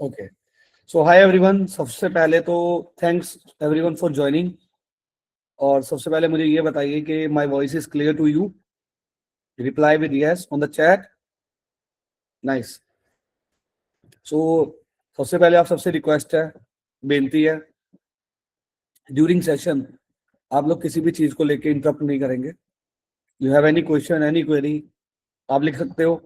Okay, सो hi everyone. सबसे पहले तो थैंक्स एवरीवन फॉर ज्वाइनिंग। और सबसे पहले मुझे ये बताइए कि my voice is clear to you. Reply with yes on the chat. Nice. So सबसे पहले आप सबसे रिक्वेस्ट है, बेनती है, ड्यूरिंग सेशन आप लोग किसी भी चीज को लेके इंटरप्ट नहीं करेंगे। You have any question, any query, आप लिख सकते हो,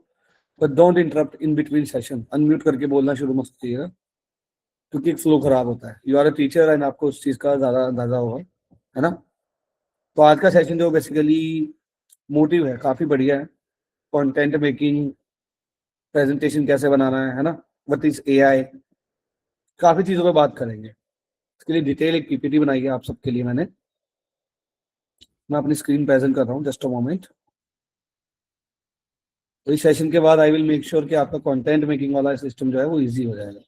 but don't interrupt in between session. Unmute करके बोलना शुरू मत कीजिएगा, क्योंकि फ्लो खराब होता है। You are a teacher and आपको उस चीज का ज्यादा अंदाजा होगा, है ना। तो आज का सेशन जो बेसिकली मोटिव है, काफी बढ़िया है। कंटेंट मेकिंग, प्रेजेंटेशन कैसे बनाना है ना, व्हाट इज एआई, काफी चीजों पे बात करेंगे। इसके लिए डिटेल एक पीपीटी बनाई है आप सबके लिए मैंने। मैं अपनी स्क्रीन प्रेजेंट कर रहा हूँ, जस्ट अ मोमेंट। तो इस सेशन के बाद आई विल मेक श्योर कि आपका कंटेंट मेकिंग वाला सिस्टम जो है वो इजी हो जाएगा।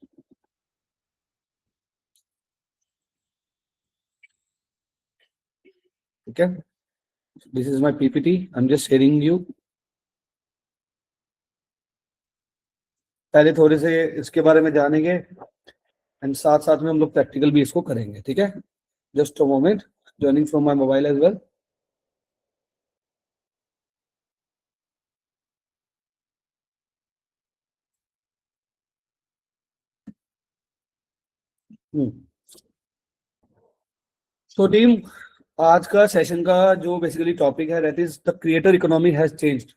ठीक है, this is my PPT, I am just sharing you. पहले थोड़े से इसके बारे में जानेंगे एंड साथ साथ में हम लोग प्रैक्टिकल भी इसको करेंगे। ठीक है, just a moment, joining from my mobile as well. तो टीम, आज का सेशन का जो बेसिकली टॉपिक है that is the creator economy has changed.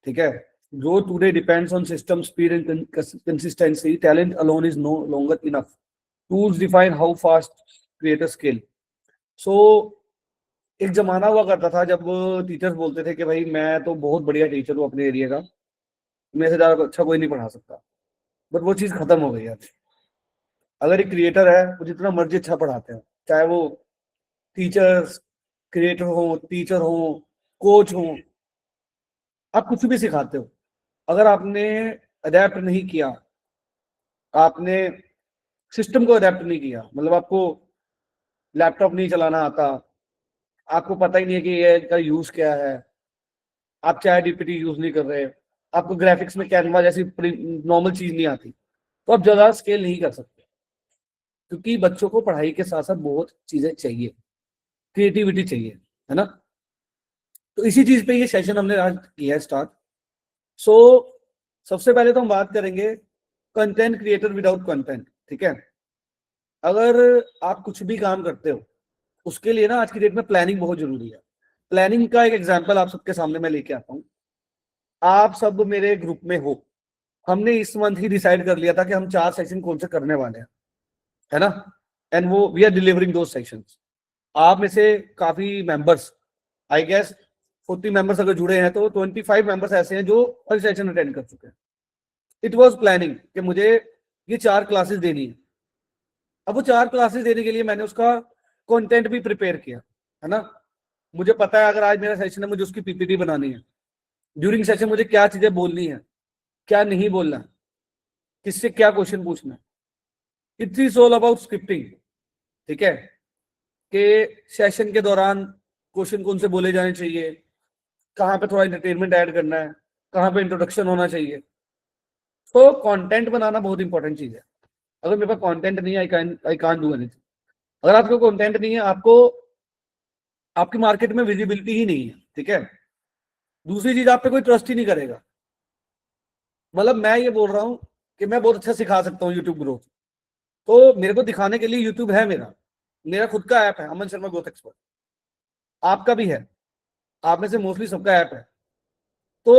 ठीक है, जो today depends on system speed and consistency, talent alone is no longer enough, tools define how fast creator scale. So एक जमाना हुआ करता था जब टीचर्स बोलते थे कि भाई मैं तो बहुत बढ़िया टीचर हूँ अपने एरिया का, मेरे से ज्यादा अच्छा कोई नहीं पढ़ा सकता। बट वो चीज खत्म हो गई है। अगर एक क्रिएटर है वो जितना मर्जी अच्छा पढ़ाते हैं, चाहे वो टीचर्स, क्रिएटर हो, टीचर हो, कोच हो, आप कुछ भी सिखाते हो, अगर आपने अडेप्ट नहीं किया, आपने सिस्टम को अडेप्ट नहीं किया, मतलब आपको लैपटॉप नहीं चलाना आता, आपको पता ही नहीं है कि ये का यूज क्या है, आप चैट जीपीटी यूज नहीं कर रहे, आपको ग्राफिक्स में कैनवा जैसी नॉर्मल चीज नहीं आती, तो आप ज्यादा स्केल नहीं कर सकते। क्योंकि बच्चों को पढ़ाई के साथ साथ बहुत चीजें चाहिए, क्रिएटिविटी चाहिए, है ना। तो इसी चीज पे ये सेशन हमने आज किया है स्टार्ट। सो सबसे पहले तो हम बात करेंगे कंटेंट क्रिएटर विदाउट कंटेंट। ठीक है, अगर आप कुछ भी काम करते हो उसके लिए ना आज की डेट में प्लानिंग बहुत जरूरी है। प्लानिंग का एक एग्जांपल आप सबके सामने मैं लेके आता हूँ। आप सब मेरे ग्रुप में हो, हमने इस मंथ ही डिसाइड कर लिया था कि हम 4 सेशन कौन से करने वाले हैं, है ना। एंड वो वी आर डिलीवरिंग दो सेशंस। आप में से काफी मेंबर्स, आई गेस 40 मेंबर्स अगर जुड़े हैं तो 25 मेंबर्स ऐसे हैं जो हर सेशन अटेंड कर चुके हैं। इट वॉज प्लानिंग कि मुझे ये 4 क्लासेस देनी है। अब वो 4 क्लासेस देने के लिए मैंने उसका कंटेंट भी प्रिपेयर किया, है ना। मुझे पता है अगर आज मेरा सेशन है मुझे उसकी पीपीटी बनानी है, ड्यूरिंग सेशन मुझे क्या चीजें बोलनी है, क्या नहीं बोलना, किससे क्या क्वेश्चन पूछना है। It is all about scripting. ठीक है, कि सेशन के दौरान क्वेश्चन कौन से बोले जाने चाहिए, कहाँ पे थोड़ा एंटरटेनमेंट ऐड करना है, कहाँ पे इंट्रोडक्शन होना चाहिए। तो कंटेंट बनाना बहुत इंपॉर्टेंट चीज है। अगर मेरे पास कंटेंट नहीं है, आई कांट डू एनीथिंग। अगर आपको कंटेंट नहीं है, आपको आपकी मार्केट में विजिबिलिटी ही नहीं है। ठीक है, दूसरी चीज, आप पे कोई ट्रस्ट ही नहीं करेगा। मतलब मैं ये बोल रहा हूँ कि मैं बहुत अच्छा सिखा सकता हूँ यूट्यूब ग्रोथ, तो मेरे को दिखाने के लिए यूट्यूब है, मेरा मेरा खुद का ऐप है, अमन शर्मा ग्रोथ एक्सपर्ट। आपका भी है, आप में से मोस्टली सबका ऐप है। तो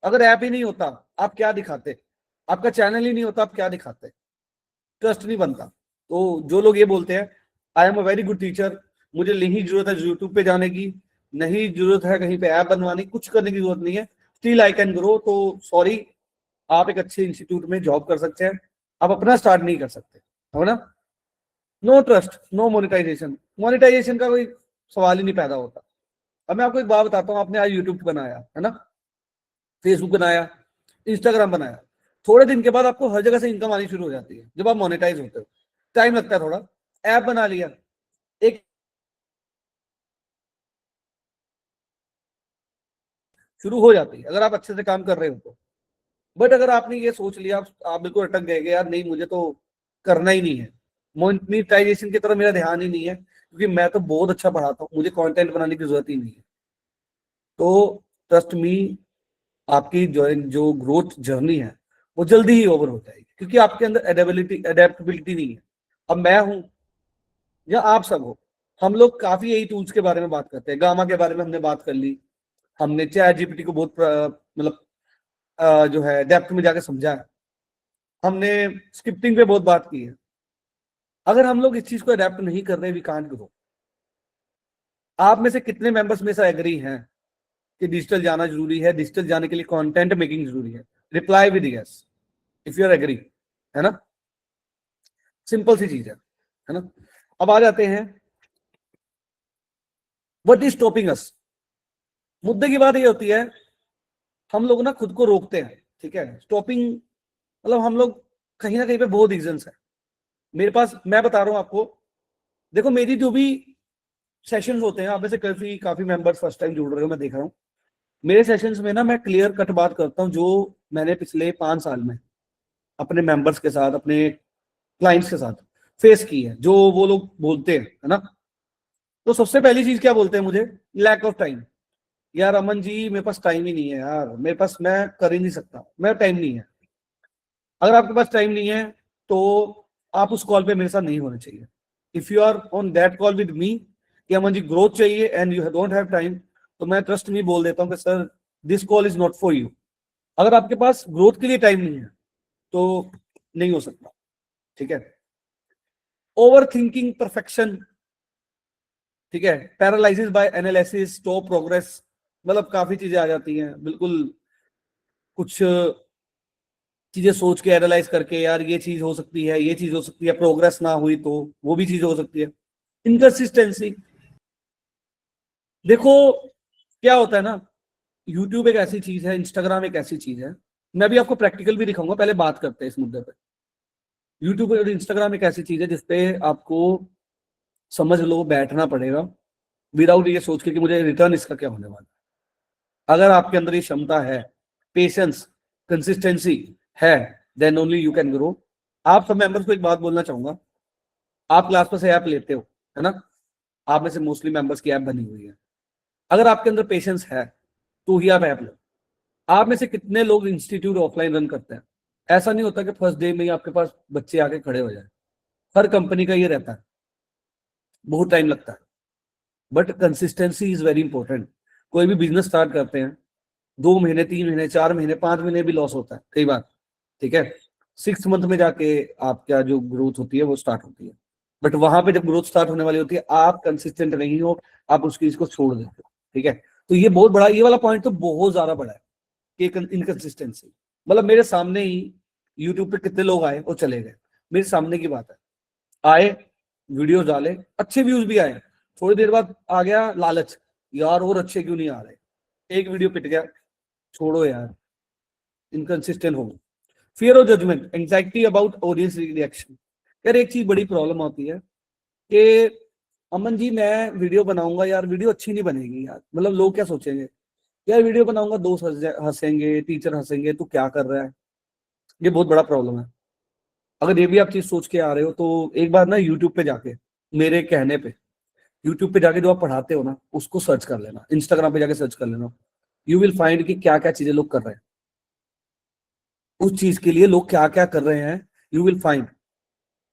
अगर ऐप ही नहीं होता आप क्या दिखाते, आपका चैनल ही नहीं होता आप क्या दिखाते, ट्रस्ट नहीं बनता। तो जो लोग ये बोलते हैं I am a very good teacher, मुझे नहीं जरूरत है यूट्यूब पे जाने की, नहीं जरूरत है कहीं पे ऐप बनवाने की, कुछ करने की जरूरत नहीं है, स्टिल आई कैन ग्रो, तो सॉरी, आप एक अच्छे इंस्टीट्यूट में जॉब कर सकते हैं, आप अपना स्टार्ट नहीं कर सकते, है ना। No trust, no monetisation, monetisation का कोई सवाल ही नहीं पैदा होता। अब मैं आपको एक बात बताता हूँ, आपने आज यूट्यूब बनाया, है ना, फेसबुक बनाया, इंस्टाग्राम बनाया, थोड़े दिन के बाद आपको हर जगह से इनकम आनी शुरू हो जाती है जब आप मोनेटाइज होते हो। टाइम लगता है थोड़ा। ऐप बना लिया, एक शुरू हो जाती है अगर आप अच्छे से काम कर रहे हो तो। बट अगर आपने ये सोच लिया, आप बिल्कुल अटक गए कि यार नहीं मुझे तो करना ही नहीं है, मोनेटाइजेशन की तरफ मेरा ध्यान ही नहीं है, क्योंकि मैं तो बहुत अच्छा पढ़ाता हूँ, मुझे कंटेंट बनाने की जरूरत ही नहीं है, तो ट्रस्ट मी, आपकी जो ग्रोथ जर्नी है वो जल्दी ही ओवर हो जाएगी, क्योंकि आपके अंदर एडेप्टेबिलिटी नहीं है। अब मैं हूं या आप सब हो, हम लोग काफी यही टूल्स के बारे में बात करते हैं, गामा के बारे में हमने बात कर ली, हमने चैट जीपीटी को बहुत मतलब जो है डेप्थ में जाके समझा है, हमने स्क्रिप्टिंग पे बहुत बात की है। अगर हम लोग इस चीज को अडेप्ट नहीं कर रहे, वी कांट ग्रो। आप में से कितने मेंबर्स में से एग्री हैं कि डिजिटल जाना जरूरी है, डिजिटल जाने के लिए कंटेंट मेकिंग जरूरी है? Reply with yes if you are agree, है ना? सिंपल सी चीज है ना? अब आ जाते हैं व्हाट इज स्टॉपिंग अस। मुद्दे की बात ये होती है, हम लोग ना खुद को रोकते हैं, ठीक है? स्टॉपिंग मतलब हम लोग कहीं ना कहीं पे बहुत रीजंस है। मेरे पास, मैं बता रहा हूं आपको, देखो मेरी जो भी सेशंस होते हैं, आप में से काफी काफी मेंबर्स फर्स्ट टाइम जुड़ रहे हो, मैं देख रहा हूँ। मेरे सेशंस में ना मैं क्लियर कट बात करता हूँ, जो मैंने पिछले 5 साल में अपने मेंबर्स के साथ, अपने क्लाइंट्स के साथ फेस की है, जो वो लोग बोलते हैं, है ना? तो सबसे पहली चीज क्या बोलते हैं मुझे? Lack of time. यार अमन जी मेरे पास टाइम ही नहीं है यार, मेरे पास, मैं कर ही नहीं सकता, मेरा टाइम नहीं है। अगर आपके पास टाइम नहीं है तो आप उस कॉल पे मेरे साथ नहीं होने चाहिए। If you are on that call with me कि अमन जी ग्रोथ चाहिए and you don't have time, तो मैं ट्रस्ट मी बोल देता हूँ कि sir this call is not for you. अगर आपके पास ग्रोथ के लिए टाइम नहीं है तो नहीं हो सकता, ठीक है? ओवर थिंकिंग परफेक्शन, ठीक है? Paralysis by analysis, stop progress, मतलब काफी चीजें आ जाती हैं, बिल्कुल कुछ चीजें सोच के एनालाइज करके, यार ये चीज हो सकती है, ये चीज हो सकती है, प्रोग्रेस ना हुई तो वो भी चीज हो सकती है। इनकंसिस्टेंसी, देखो क्या होता है ना, यूट्यूब एक ऐसी चीज है, इंस्टाग्राम एक ऐसी चीज है, मैं अभी आपको प्रैक्टिकल भी दिखाऊंगा, पहले बात करते हैं इस मुद्दे पे। यूट्यूब और इंस्टाग्राम एक ऐसी चीज है जिसपे आपको, समझ लो, बैठना पड़ेगा विदाउट ये सोच के कि मुझे रिटर्न इसका क्या होने वाला है। अगर आपके अंदर ये क्षमता है, पेशेंस, कंसिस्टेंसी है, then only you can grow. आप सब मेंबर्स को एक बात बोलना चाहूंगा, आप क्लास पर से ऐप लेते हो, है ना? आप में से मोस्टली मेंबर्स की ऐप बनी हुई है। अगर आपके अंदर पेशेंस है तो ही आप ऐप लो। आप में से कितने लोग इंस्टीट्यूट ऑफलाइन रन करते हैं? ऐसा नहीं होता कि फर्स्ट डे में ही आपके पास बच्चे आके खड़े हो जाए। हर कंपनी का ये रहता है, बहुत टाइम लगता है, but consistency is very important. कोई भी बिजनेस स्टार्ट करते हैं, 2 महीने, 3 महीने, 4 महीने, 5 महीने भी लॉस होता है कई बार, ठीक है? 6 मंथ में जाके आपका जो ग्रोथ होती है वो स्टार्ट होती है। बट वहां पे जब ग्रोथ स्टार्ट होने वाली होती है, आप कंसिस्टेंट नहीं हो, आप उस चीज को छोड़ देते हो, ठीक है? तो ये बहुत बड़ा, ये वाला पॉइंट तो बहुत ज्यादा बड़ा है कि इनकंसिस्टेंसी। मतलब मेरे सामने ही यूट्यूब पे कितने लोग आए और चले गए, मेरे सामने की बात है। आए, वीडियो डाले, अच्छे व्यूज भी आए, थोड़ी देर बाद आ गया लालच, यार और अच्छे क्यों नहीं आ रहे, एक वीडियो पिट गया, छोड़ो यार, इनकंसिस्टेंट हो। Fear of judgement, anxiety about audience reaction. यार एक चीज बड़ी प्रॉब्लम आती है कि अमन जी मैं वीडियो बनाऊंगा यार, वीडियो अच्छी नहीं बनेगी यार, मतलब लोग क्या सोचेंगे, यार वीडियो बनाऊंगा, दोस्त हंसेंगे, टीचर हंसेंगे, तो क्या कर रहा है। ये बहुत बड़ा प्रॉब्लम है। अगर ये भी आप चीज सोच के आ रहे हो तो एक बार ना यूट्यूब पे जाके, मेरे कहने पे, यूट्यूब पे जाके जो आप पढ़ाते हो ना उसको सर्च कर लेना, इंस्टाग्राम पे जाके सर्च कर लेना, यू विल फाइंड कि क्या क्या चीजें लोग कर रहे हैं, उस चीज के लिए लोग क्या क्या कर रहे हैं, यू विल फाइंड।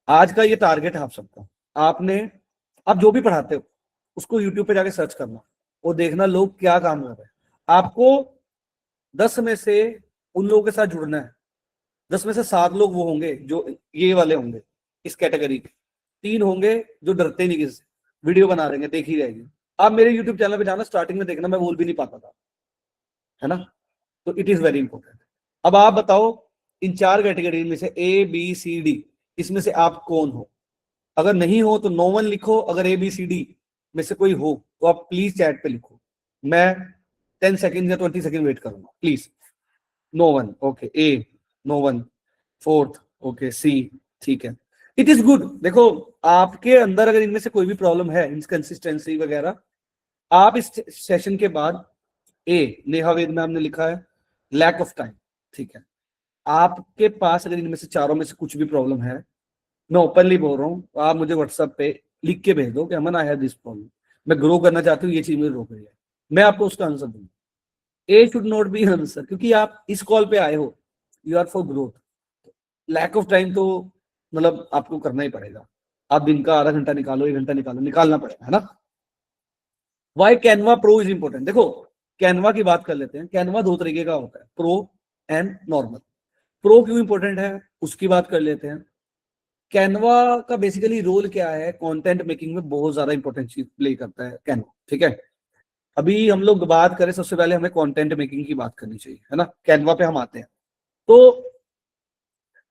आज का ये टारगेट है आप सबका, आपने, आप जो भी पढ़ाते हो उसको यूट्यूब पे जाके सर्च करना और देखना लोग क्या काम कर रहे हैं। आपको 10 में से उन लोगों के साथ जुड़ना है, 10 में से 7 लोग वो होंगे जो ये वाले होंगे, इस कैटेगरी के। 3 होंगे जो डरते नहीं किसी से, वीडियो बना देंगे, देखी जाएगी। आप मेरे यूट्यूब चैनल पे जाना, स्टार्टिंग में देखना, मैं बोल भी नहीं पाता था, है ना? तो इट इज वेरी इंपॉर्टेंट। अब आप बताओ, इन 4 कैटेगरी में से A B C D, इसमें से आप कौन हो? अगर नहीं हो तो नो वन लिखो, अगर ABCD में से कोई हो तो आप प्लीज चैट पे लिखो, मैं 10 सेकेंड या 20 सेकेंड वेट करूंगा, please. No one, okay, A, no one, fourth, okay, C, ठीक है, इट इज गुड। देखो आपके अंदर अगर इनमें से कोई भी प्रॉब्लम है, इनकंसिस्टेंसी वगैरह, आप इस सेशन के बाद, ए, नेहा वेद मैम ने लिखा है लैक ऑफ टाइम, ठीक है, आपके पास अगर इनमें से चारों में से कुछ भी प्रॉब्लम है, मैं ओपनली बोल रहा हूँ, आप मुझे व्हाट्सएप पे लिख के भेज दो कि अमन आई हैव दिस प्रॉब्लम, मैं ग्रो करना चाहती हूँ, ये चीज मुझे रोक रही है, मैं आपको उसका आंसर दूंगा। A should not be answer, क्योंकि आप इस कॉल पे आए हो, you are for growth. Lack of time तो मतलब आपको करना ही पड़ेगा, आप दिन का आधा घंटा निकालो, 1 घंटा निकालो, निकालना पड़ेगा, है ना। Why Canva pro is important, देखो कैनवा की बात कर लेते हैं। कैनवा दो तरीके का होता है, प्रो एंड नॉर्मल। प्रो क्यों इंपॉर्टेंट है उसकी बात कर लेते हैं। कैनवा का बेसिकली रोल क्या है, कंटेंट मेकिंग में बहुत ज्यादा इंपॉर्टेंट चीज प्ले करता है कैनवा, ठीक है। अभी हम लोग बात करें, सबसे पहले हमें कंटेंट मेकिंग की बात करनी चाहिए, है ना। कैनवा पे हम आते हैं, तो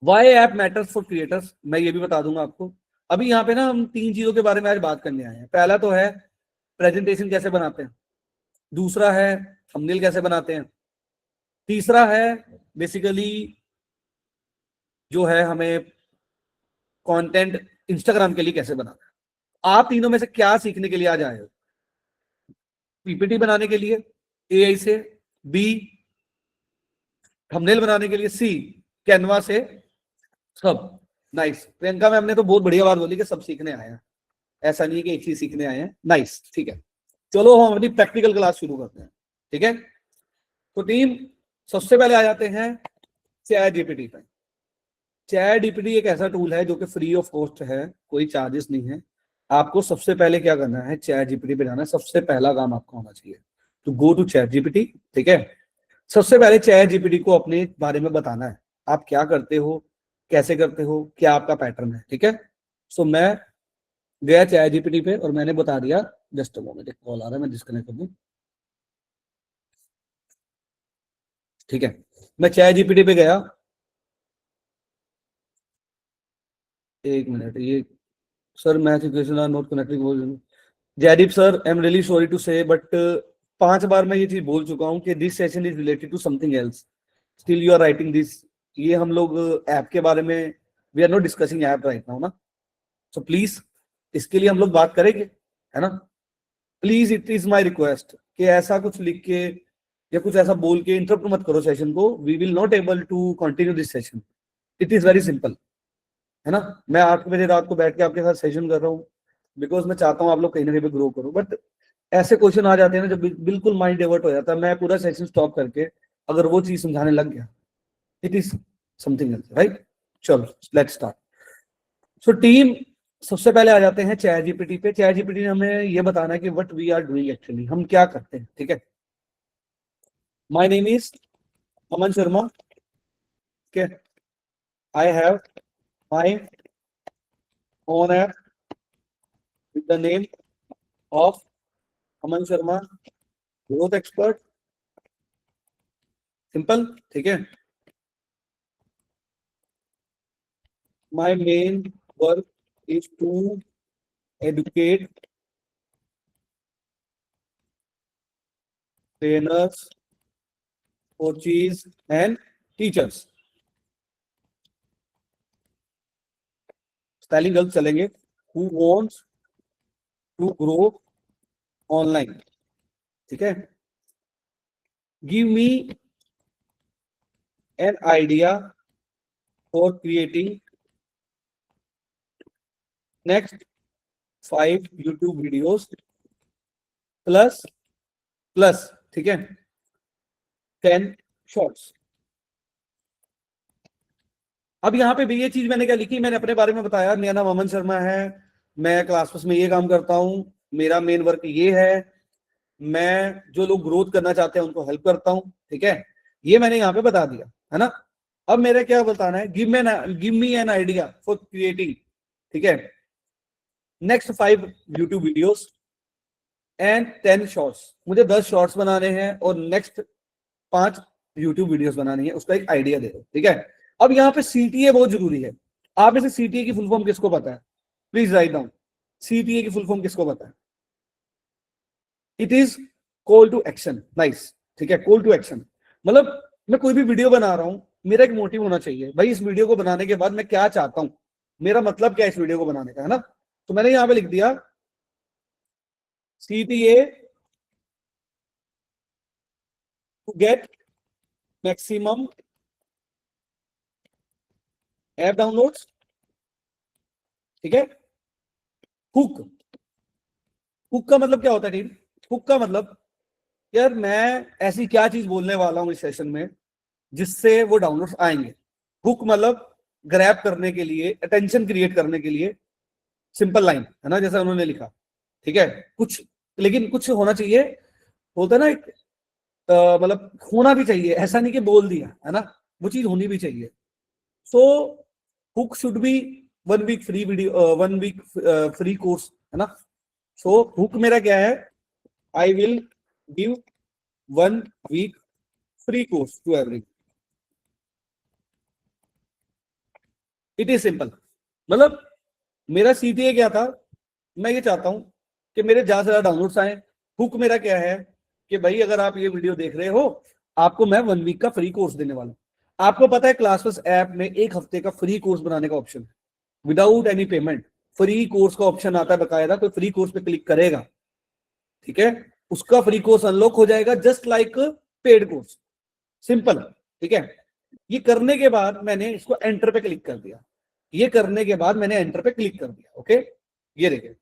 why app matters for creators, मैं ये भी बता दूंगा आपको। अभी यहाँ पे ना हम 3 चीजों के बारे में आज बात करने आए हैं। पहला तो है प्रेजेंटेशन कैसे बनाते हैं, दूसरा है थंबनेल कैसे बनाते हैं, तीसरा है बेसिकली जो है हमें कंटेंट इंस्टाग्राम के लिए कैसे बनाना है। आप तीनों में से क्या सीखने के लिए आज आए हो? पीपीटी बनाने के लिए एआई से, बी थंबनेल बनाने के लिए, सी कैनवा से, सब। नाइस, प्रियंका मैम ने तो बहुत बढ़िया बात बोली कि सब सीखने आए हैं, ऐसा नहीं है कि एक चीज सीखने आए हैं। नाइस, ठीक है। चलो हम अपनी प्रैक्टिकल क्लास शुरू करते हैं, ठीक है। तो टीम, सबसे पहले आ जाते हैं चैट जीपीटी पे। चैट जीपीटी एक ऐसा टूल है जो कि फ्री ऑफ कॉस्ट है, कोई चार्जेस नहीं है। आपको सबसे पहले क्या करना है, चैट जीपीटी पे जाना है, सबसे पहला काम आपका होना चाहिए तो गो टू चैट जीपीटी, ठीक है। सबसे पहले चैट जीपीटी को अपने बारे में बताना है, आप क्या करते हो, कैसे करते हो, क्या आपका पैटर्न है, ठीक है। सो मैं गया चैट जीपीटी पे और मैंने बता दिया। जस्ट मोमेंट, एक कॉल आ रहा है, मैं डिस्कनेक्ट कर दूं, ठीक है। मैं चैट जीपीटी पे गया, एक मिनट, ये sir math equation are not connecting. Jaydeep sir, I am really sorry to say but 5 बार मैं ये चीज बोल चुका हूँ कि this session is related to something else, still you are writing this. ये हम लोग ऐप के बारे में, we are not discussing app right now ना, सो प्लीज इसके लिए हम लोग बात करेंगे, है ना। Please it is my request कि ऐसा कुछ लिख के या कुछ ऐसा बोल के इंटरप्ट मत करो सेशन को, we will not able to continue this session. It is very simple, है ना। मैं 8 बजे रात को बैठ के आपके साथ सेशन कर रहा हूँ बिकॉज मैं चाहता हूँ आप लोग कहीं ना कहीं पे ग्रो करो, बट ऐसे क्वेश्चन आ जाते हैं ना जब बिल्कुल माइंड डाइवर्ट हो जाता है, मैं पूरा सेशन स्टॉप करके अगर वो चीज समझाने लग गया, it is something else, right. चलो लेट्स स्टार्ट। सो टीम, सबसे पहले आ जाते हैं चैट जीपीटी पे। चैट जीपीटी ने हमें ये बताना है कि what we are doing actually, हम क्या करते हैं, ठीक है। My name is Aman Sharma, okay. I have my own app with the name of Aman Sharma growth expert, simple, ठीक है। My main work is to educate trainers, coaches and teachers. Spelling गलत चलेंगे, who wants to grow online, ठीक है। Give me an idea for creating next 5 YouTube videos plus plus, ठीक है, 10 shorts. अब यहाँ पे भी ये चीज मैंने क्या लिखी, मैंने अपने बारे में बताया, मेरा नाम अमन शर्मा है, मैं क्लास में ये काम करता हूँ, मेरा मेन वर्क ये है, मैं जो लोग ग्रोथ करना चाहते हैं उनको हेल्प करता हूँ, ठीक है। ये मैंने यहाँ पे बता दिया, है ना। अब मेरे क्या बताना है, give me an idea for creating, ठीक है, next 5 YouTube videos and 10 shorts. मुझे 10 शॉर्ट्स बनाने हैं और नेक्स्ट 5 YouTube वीडियोस बनानी है, उसका एक आइडिया दे दो, ठीक है। अब यहाँ पे सीटीए बहुत जरूरी है। आप में से सीटीए की फुल फॉर्म किसको पता है, प्लीज राइट डाउन। सीटीए की फुल फॉर्म किसको पता है? It is call to action, nice, ठीक है। कॉल टू एक्शन मतलब मैं कोई भी वीडियो बना रहा हूं, मेरा एक मोटिव होना चाहिए भाई, इस वीडियो को बनाने के बाद मैं क्या चाहता हूं, मेरा मतलब क्या है इस वीडियो को बनाने का, है ना। तो मैंने यहां पे लिख दिया CTA to get maximum app downloads, ठीक है। हुक, हुक का मतलब क्या होता है टीम? हुक का मतलब, यार मैं ऐसी क्या चीज बोलने वाला हूं इस सेशन में जिससे वो डाउनलोड्स आएंगे। हुक मतलब ग्रैब करने के लिए, अटेंशन क्रिएट करने के लिए, सिंपल लाइन है ना, जैसा उन्होंने लिखा, ठीक है। कुछ, लेकिन कुछ होना चाहिए, होता है ना एक, मतलब होना भी चाहिए, ऐसा नहीं कि बोल दिया है ना, वो चीज होनी भी चाहिए। So hook should be 1 week free video, 1 week free course, है ना। सो हुक मेरा क्या है? I will give 1 week free course to every. It is simple. मतलब मेरा सीटीए क्या था, मैं ये चाहता हूं कि मेरे ज्यादा से ज्यादा डाउनलोड्स आए। हुक मेरा क्या है कि भाई अगर आप ये वीडियो देख रहे हो, आपको मैं 1 वीक का फ्री कोर्स देने वाला हूं। आपको पता है क्लासबस ऐप में 1 हफ्ते का फ्री कोर्स बनाने का ऑप्शन है, without any payment. Free course का ऑप्शन आता है बकायदा, कोई फ्री कोर्स पे क्लिक करेगा, ठीक है, उसका फ्री कोर्स अनलॉक हो जाएगा, just like paid course, simple, ठीक है। ये करने के बाद मैंने इसको एंटर पे क्लिक कर दिया, ये करने के बाद मैंने एंटर पे क्लिक कर दिया, ओके। ये देखिए,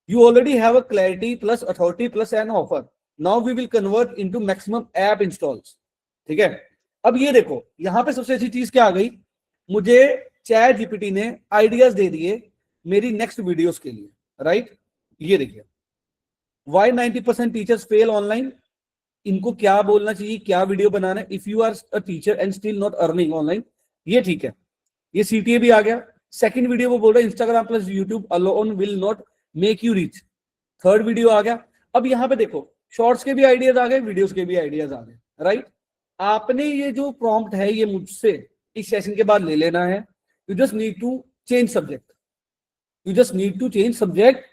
you already have a clarity plus authority plus an offer, now we will convert into maximum app installs, ठीक है। अब ये देखो, यहां पे सबसे अच्छी चीज क्या आ गई, मुझे चैट जीपीटी ने आइडियाज दे दिए मेरी नेक्स्ट वीडियोस के लिए, राइट। ये देखिए, वाई 90% टीचर्स फेल ऑनलाइन, इनको क्या बोलना चाहिए, क्या वीडियो बनाना है, if you are a teacher and still not earning online, ये ठीक है। ये सीटीए भी आ गया। सेकंड वीडियो वो बोल रहा है Instagram plus YouTube alone will not make you rich, third video आ गया। अब यहां पे देखो, शॉर्ट्स के भी आइडियाज आ गए, वीडियोस के भी आइडियाज आ गए, राइट। आपने ये जो प्रॉम्प्ट है ये मुझसे इस सेशन के बाद ले लेना है। You just need to change subject, you just need to change subject.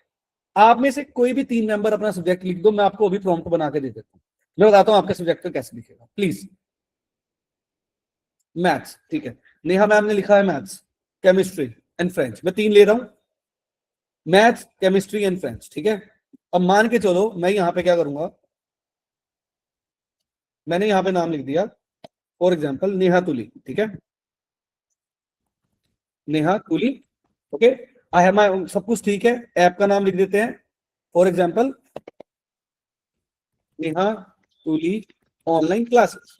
आप में से कोई भी 3 मेंबर अपना सब्जेक्ट लिख दो, मैं आपको अभी प्रॉम्प्ट बना के दे देता हूँ। मैं बताता हूँ आपके सब्जेक्ट का कैसे लिखेगा, प्लीज। मैथ्स, ठीक है, नेहा मैम ने लिखा है मैथ्स, केमिस्ट्री एंड फ्रेंच, मैं 3 ले रहा हूं, मैथ्स केमिस्ट्री एंड फ्रेंच, ठीक है। अब मान के चलो मैं यहां पे क्या करूंगा, मैंने यहां पे नाम लिख दिया फॉर एग्जांपल नेहा तुली, ठीक है, नेहा तुली, ओके। आई हैव माय, सब कुछ ठीक है। ऐप का नाम लिख देते हैं, for example Neha Tuli online classes,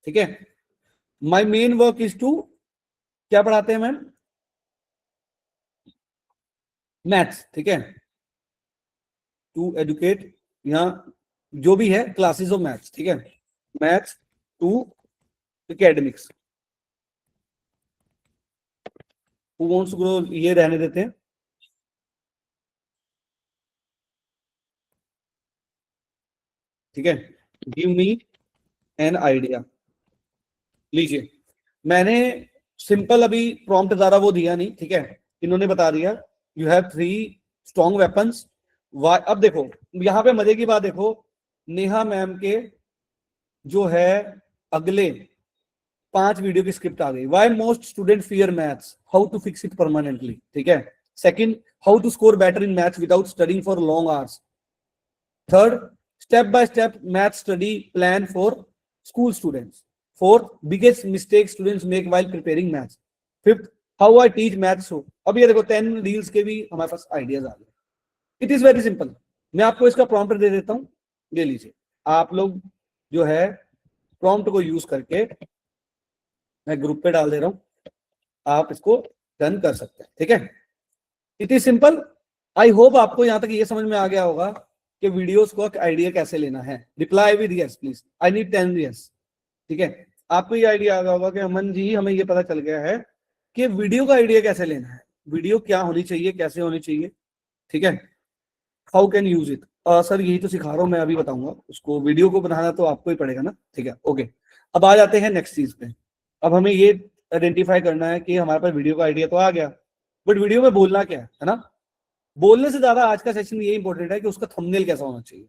ठीक है। My main work is to, क्या पढ़ाते हैं मैम? मैथ्स, ठीक है, टू एजुकेट, यहाँ जो भी है क्लासेस ऑफ मैथ्स, ठीक है, maths to academics, who wants to grow, ये रहने देते हैं, ठीक है। गिव मी एन आइडिया, लीजिए, मैंने सिंपल अभी प्रॉम्प्ट ज्यादा वो दिया नहीं, ठीक है, इन्होंने बता दिया यू हैव 3 स्ट्रॉन्ग वेपन्स। अब देखो यहां पे मजे की बात देखो, नेहा मैम के जो है अगले 5 वीडियो की स्क्रिप्ट आ गई। Why most student fear maths, how to fix it permanently, ठीक है। Second, how to score better in maths without studying for long hours. Third, step by step math study plan for school students. Fourth, biggest mistake students make while preparing maths. Fifth, how I teach maths. अब ये देखो 10 reels के भी हमारे पास ideas आ गए। It is very simple. मैं आपको इसका प्रॉम्प्ट दे देता हूं, ले लीजिए। आप लोग जो है प्रॉम्प्ट को यूज करके, मैं ग्रुप पे डाल दे रहा हूं, आप इसको डन कर सकते हैं, ठीक है। It is simple. I hope आपको यहां तक ये समझ में आ गया होगा कि वीडियोस को आइडिया कैसे लेना है। Reply with yes please, I need 10 yes, ठीक है। आपको ये आइडिया आ गया होगा कि अमन जी हमें ये पता चल गया है कि वीडियो का आइडिया कैसे लेना है, वीडियो क्या होनी चाहिए, कैसे होनी चाहिए, ठीक है। How can use it, sir यही तो सिखा रहा हूं मैं, अभी बताऊंगा उसको। वीडियो को बनाना तो आपको ही पड़ेगा ना, ठीक है, ओके। अब आ जाते हैं नेक्स्ट चीज पे। अब हमें ये आइडेंटिफाई करना है कि हमारे पास वीडियो का आइडिया तो आ गया, बट वीडियो में बोलना क्या है ना। बोलने से ज्यादा आज का सेशन ये इंपॉर्टेंट है कि उसका थंबनेल कैसा होना चाहिए।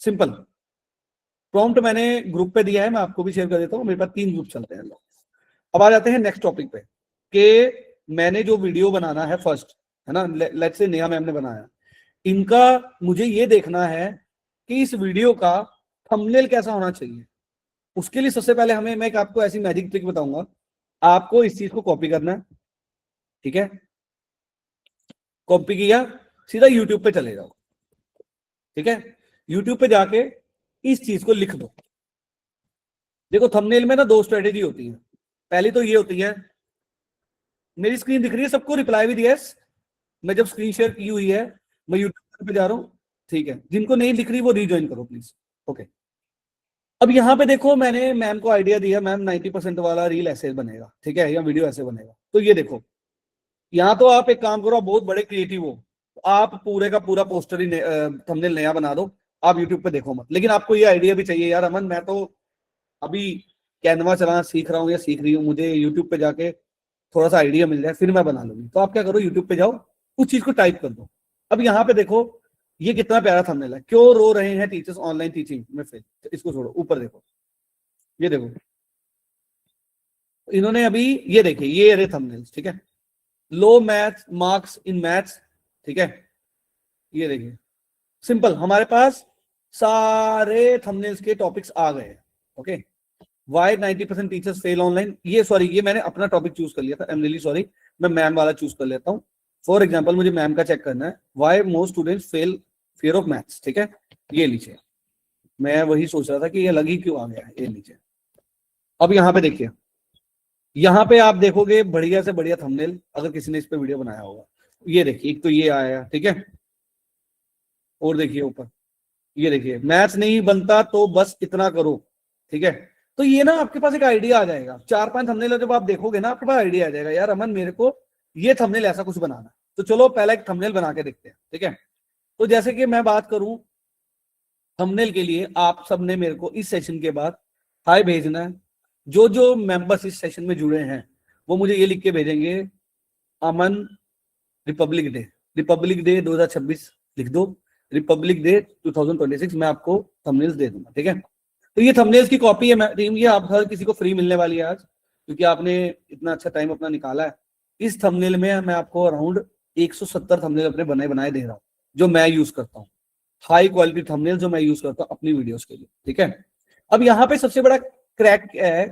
सिंपल प्रॉम्प्ट मैंने ग्रुप पे दिया है, मैं आपको भी शेयर कर देता हूँ, मेरे पास 3 ग्रुप चलते हैं लोग। अब आ जाते हैं नेक्स्ट टॉपिक पे कि मैंने जो वीडियो बनाना है फर्स्ट, है ना, लेट्स से नेहा मैम ने बनाया, इनका मुझे ये देखना है कि इस वीडियो का थंबनेल कैसा होना चाहिए। उसके लिए सबसे पहले हमें, मैं आपको ऐसी मैजिक ट्रिक बताऊंगा, आपको इस चीज को कॉपी करना है, ठीक है। कॉपी किया, सीधा यूट्यूब पे चले जाओ, ठीक है। यूट्यूब पे जाके इस चीज को लिख दो। देखो थंबनेल में ना दो स्ट्रेटेजी होती है। पहली तो ये होती है, मेरी स्क्रीन दिख रही है सबको, रिप्लाई भी दिया, मैं जब स्क्रीन शेयर की हुई है, मैं यूट्यूब पे जा रहा हूँ, ठीक है। जिनको नहीं दिख रही वो रीज्वाइन करो प्लीज, ओके। अब यहाँ पे देखो, मैंने मैम को आइडिया दिया, मैम 90% वाला रील ऐसे बनेगा, ठीक है, या वीडियो ऐसे बनेगा। तो ये देखो, यहाँ तो आप एक काम करो, आप बहुत बड़े क्रिएटिव हो, आप पूरे का पूरा पोस्टर ही थंबनेल नया बना दो, आप यूट्यूब पे देखो मत। लेकिन आपको ये आइडिया भी चाहिए यार, अमन मैं तो अभी कैनवा चलाना सीख रहा हूँ या सीख रही हूँ, मुझे यूट्यूब पे जाके थोड़ा सा आइडिया मिल जाए फिर मैं बना लूंगी। तो आप क्या करो, यूट्यूब पे जाओ, उस चीज को टाइप कर दो। अब यहाँ पे देखो, ये कितना प्यारा थंबनेल है, क्यों रो रहे हैं टीचर्स ऑनलाइन टीचिंग में फेल। इसको छोड़ो, ऊपर देखो, ये देखो, इन्होंने अभी ये देखे, ये रहे थंबनेल्स, ठीक है। लो मैथ्स मार्क्स इन मैथ्स, ठीक है, ये देखिए, सिंपल, हमारे पास सारे थंबनेल्स के टॉपिक्स आ गए हैं, okay. Why 90% teachers fail online, ये सॉरी, ये मैंने अपना टॉपिक चूज कर लिया था, आई एम रियली सॉरी, मैं मैम वाला चूज कर लेता हूँ। फॉर एग्जाम्पल मुझे मैम का चेक करना है, why most students fail fear of maths, ठीक है, ये लीजिए। मैं वही सोच रहा था कि ये अलग ही क्यों आ गया है, ये लीजिए। अब यहाँ पे देखिए, यहाँ पे आप देखोगे बढ़िया से बढ़िया थंबनेल, अगर किसी ने इस पे वीडियो बनाया होगा। ये देखिए, एक तो ये आया, ठीक है, और देखिए ऊपर, ये देखिए, मैथ्स नहीं बनता तो बस इतना करो, ठीक है। तो ये ना आपके पास एक आइडिया आ जाएगा, 4-5 थंबनेल जब आप देखोगे ना, आपके पास आइडिया आ जाएगा, यार अमन मेरे को ये थंबनेल ऐसा कुछ बनाना है। तो चलो पहले एक थंबनेल बना के देखते हैं, ठीक है। तो जैसे कि मैं बात करूं थंबनेल के लिए, आप सबने मेरे को इस सेशन के बाद हाय भेजना है। जो जो मेंबर्स इस सेशन में जुड़े हैं वो मुझे ये लिख के भेजेंगे, अमन रिपब्लिक डे, रिपब्लिक डे 2026 लिख दो, रिपब्लिक डे 2026, मैं आपको थंबनेल्स दे दूंगा, ठीक है। तो ये थंबनेल्स की कॉपी है टीम, ये आप हर किसी को फ्री मिलने वाली है आज, क्योंकि आपने इतना अच्छा टाइम अपना निकाला है। इस थंबनेल में मैं आपको अराउंड 170 थंबनेल अपने बने बनाए दे रहा हूँ, जो मैं यूज करता हूँ, हाई क्वालिटी थंबनेल जो मैं यूज करता हूँ अपनी वीडियोस के लिए, ठीक है। अब यहाँ पे सबसे बड़ा क्रैक है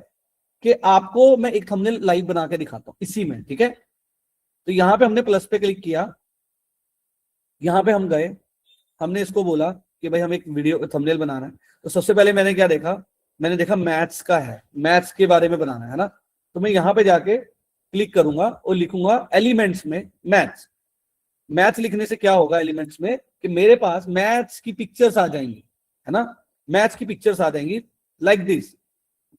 कि आपको मैं एक थंबनेल लाइव बना के दिखाता हूँ इसी में, ठीक है। तो यहाँ पे हमने प्लस पे क्लिक किया, यहाँ पे हम गए, हमने इसको बोला कि भाई हम एक वीडियो थंबनेल बनाना है। तो सबसे पहले मैंने क्या देखा, मैंने देखा मैथ्स का है, मैथ्स के बारे में बनाना है ना। तो मैं यहाँ पे जाके क्लिक करूंगा और लिखूंगा एलिमेंट्स में मैथ्स। मैथ्स लिखने से क्या होगा एलिमेंट्स में, कि मेरे पास मैथ्स की पिक्चर्स आ जाएंगी, है ना, मैथ्स की पिक्चर्स आ जाएंगी लाइक दिस।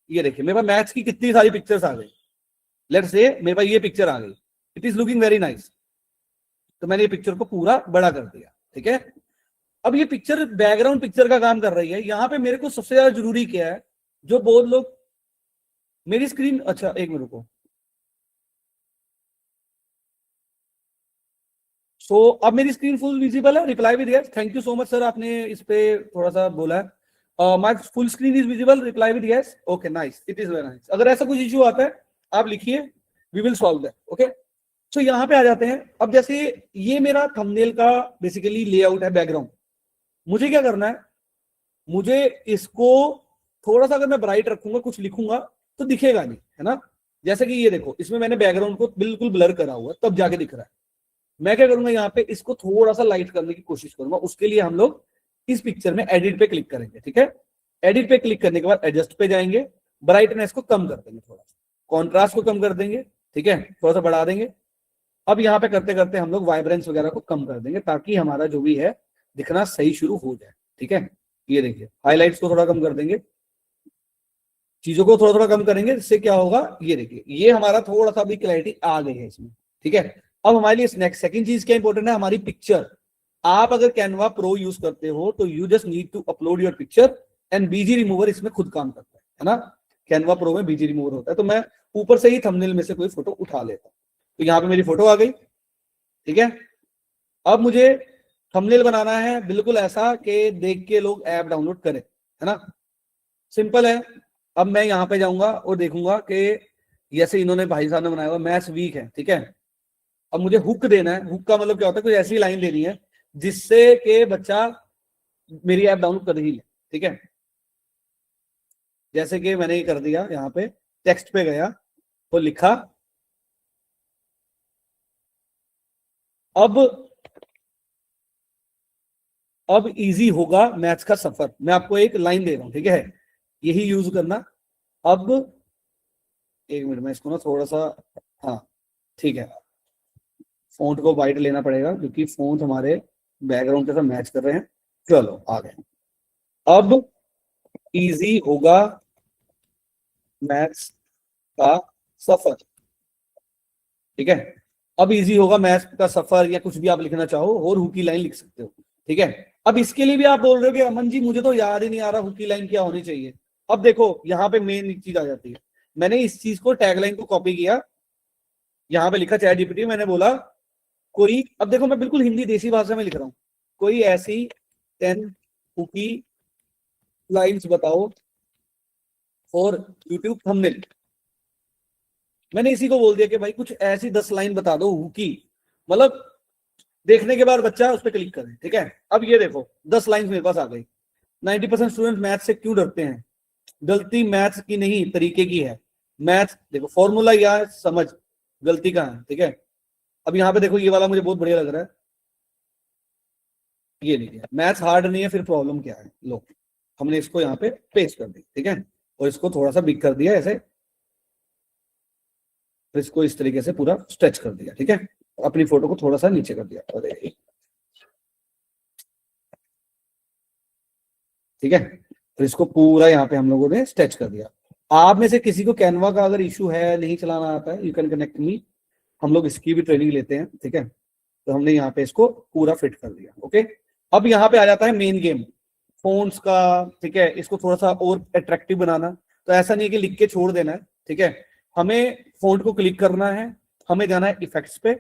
ये देखिए मेरे पास मैथ्स की कितनी सारी पिक्चर्स आ गई। लेट्स से मेरे पास ये पिक्चर आ गई, it is looking very nice. तो मैंने ये पिक्चर को पूरा बड़ा कर दिया, ठीक है। अब ये पिक्चर बैकग्राउंड पिक्चर का काम कर रही है। यहाँ पे मेरे को सबसे ज्यादा जरूरी क्या है, जो बहुत लोग मेरी स्क्रीन, अच्छा एक मिनट को, सो अब मेरी स्क्रीन फुल विजिबल है, रिप्लाई भी दिया, thank you so much sir, आपने इस पे थोड़ा सा बोला है। My full screen is visible, reply भी दिया, okay nice, it is very nice. अगर ऐसा कुछ इश्यू आता है आप लिखिए, we will solve that, okay. So यहाँ पे आ जाते हैं। अब जैसे ये मेरा थंबनेल का बेसिकली लेआउट है, बैकग्राउंड, मुझे क्या करना है, मुझे इसको थोड़ा सा अगर मैं ब्राइट रखूंगा, कुछ लिखूंगा तो दिखेगा नहीं, है ना। जैसे कि ये देखो, इसमें मैंने बैकग्राउंड को बिल्कुल ब्लर करा हुआ तब जाके दिख रहा है। मैं क्या करूंगा, यहाँ पे इसको थोड़ा सा लाइट करने की कोशिश करूंगा। उसके लिए हम लोग इस पिक्चर में एडिट पे क्लिक करेंगे, ठीक है। एडिट पे क्लिक करने के बाद एडजस्ट पे जाएंगे, ब्राइटनेस को कम कर देंगे, थोड़ा सा कॉन्ट्रास्ट को कम कर देंगे, ठीक है, थोड़ा सा बढ़ा देंगे। अब यहाँ पे करते करते हम लोग वाइब्रेंस वगैरह को कम कर देंगे, ताकि हमारा जो भी है दिखना सही शुरू हो जाए, ठीक है। ये देखिए, हाईलाइट्स को थोड़ा कम कर देंगे, चीजों को थोड़ा थोड़ा कम करेंगे, इससे क्या होगा, ये देखिए, ये हमारा थोड़ा सा भी क्लैरिटी आ गई है इसमें, ठीक है। अब हमारे लिए नेक्स्ट सेकंड चीज क्या इंपॉर्टेंट है, हमारी पिक्चर। आप अगर कैनवा प्रो यूज करते हो तो you just need to upload your picture, and BG remover इसमें खुद काम करता है ना। कैनवा प्रो में बीजी रिमूवर होता है, तो मैं ऊपर से ही थंबनेल में से कोई फोटो उठा लेता हूँ। तो यहाँ पे मेरी फोटो आ गई, ठीक है। अब मुझे थंबनेल बनाना है बिल्कुल ऐसा कि देख के लोग ऐप डाउनलोड करें, है ना, सिंपल है। अब मैं यहाँ पे जाऊंगा और देखूंगा कि जैसे इन्होंने भाई साहब ने बनाया हुआ मैथ्स वीक है, ठीक है। अब मुझे हुक देना है, हुक का मतलब क्या होता है, कोई ऐसी लाइन देनी है जिससे कि बच्चा मेरी ऐप डाउनलोड कर ही ले, ठीक है। जैसे कि मैंने ये कर दिया, यहाँ पे टेक्स्ट पे गया को लिखा। अब इजी होगा मैथ्स का सफर। मैं आपको एक लाइन दे रहा हूं, ठीक है, यही यूज करना। अब एक मिनट में इसको ना थोड़ा सा, हाँ ठीक है, फॉन्ट को वाइट लेना पड़ेगा क्योंकि फॉन्ट हमारे बैकग्राउंड के साथ मैच कर रहे हैं। चलो आ गए। अब इजी होगा मैथ्स का सफर, ठीक है। अब इजी होगा मैथ्स का सफर या कुछ भी आप लिखना चाहो और हुकी लाइन लिख सकते हो, ठीक है। अब इसके लिए भी आप बोल रहे हो कि अमन जी मुझे तो याद ही नहीं आ रहा हुकी लाइन क्या होनी चाहिए। अब देखो यहाँ पे मेन चीज आ जाती है। मैंने इस चीज को टैगलाइन को कॉपी किया, यहाँ पे लिखा चैट जीपीटी, मैंने बोला कोई, अब देखो मैं बिल्कुल हिंदी देसी भाषा में लिख रहा हूँ, कोई ऐसी 10 हुकी लाइंस बताओ फॉर यूट्यूब थंबनेल। मैंने इसी को बोल दिया कि भाई कुछ ऐसी 10 लाइन बता दो हुकी, मतलब देखने के बाद बच्चा उस पर क्लिक करे, ठीक है। अब ये देखो 10 लाइन मेरे पास आ गई। 90% स्टूडेंट मैथ से क्यों डरते हैं? गलती मैथ्स की नहीं, तरीके की है। मैथ देखो फॉर्मूला या समझ, गलती कहाँ है, ठीक है। अब यहाँ पे देखो ये वाला मुझे बहुत बढ़िया लग रहा है, ये नहीं है मैथ्स हार्ड नहीं है, फिर प्रॉब्लम क्या है। लो हमने इसको यहाँ पे पेस्ट कर दी, ठीक है, और इसको थोड़ा सा बिग कर दिया ऐसे, फिर इसको इस तरीके से पूरा स्ट्रेच कर दिया, ठीक है। अपनी फोटो को थोड़ा सा नीचे कर दिया, अरे ठीक है। फिर इसको पूरा यहाँ पे हम लोगों ने स्ट्रेच कर दिया। आप में से किसी को कैनवा का अगर इशू है, नहीं चलाना आता है, यू कैन कनेक्ट मी, हम लोग इसकी भी ट्रेनिंग लेते हैं, ठीक है। तो हमने यहाँ पे इसको पूरा फिट कर दिया, ओके। अब यहाँ पे आ जाता है मेन गेम, फोन्स का, ठीक है। इसको थोड़ा सा और अट्रैक्टिव बनाना, तो ऐसा नहीं है कि लिख के छोड़ देना है, ठीक है। हमें फोन्ट को क्लिक करना है, हमें जाना है इफेक्ट्स पे।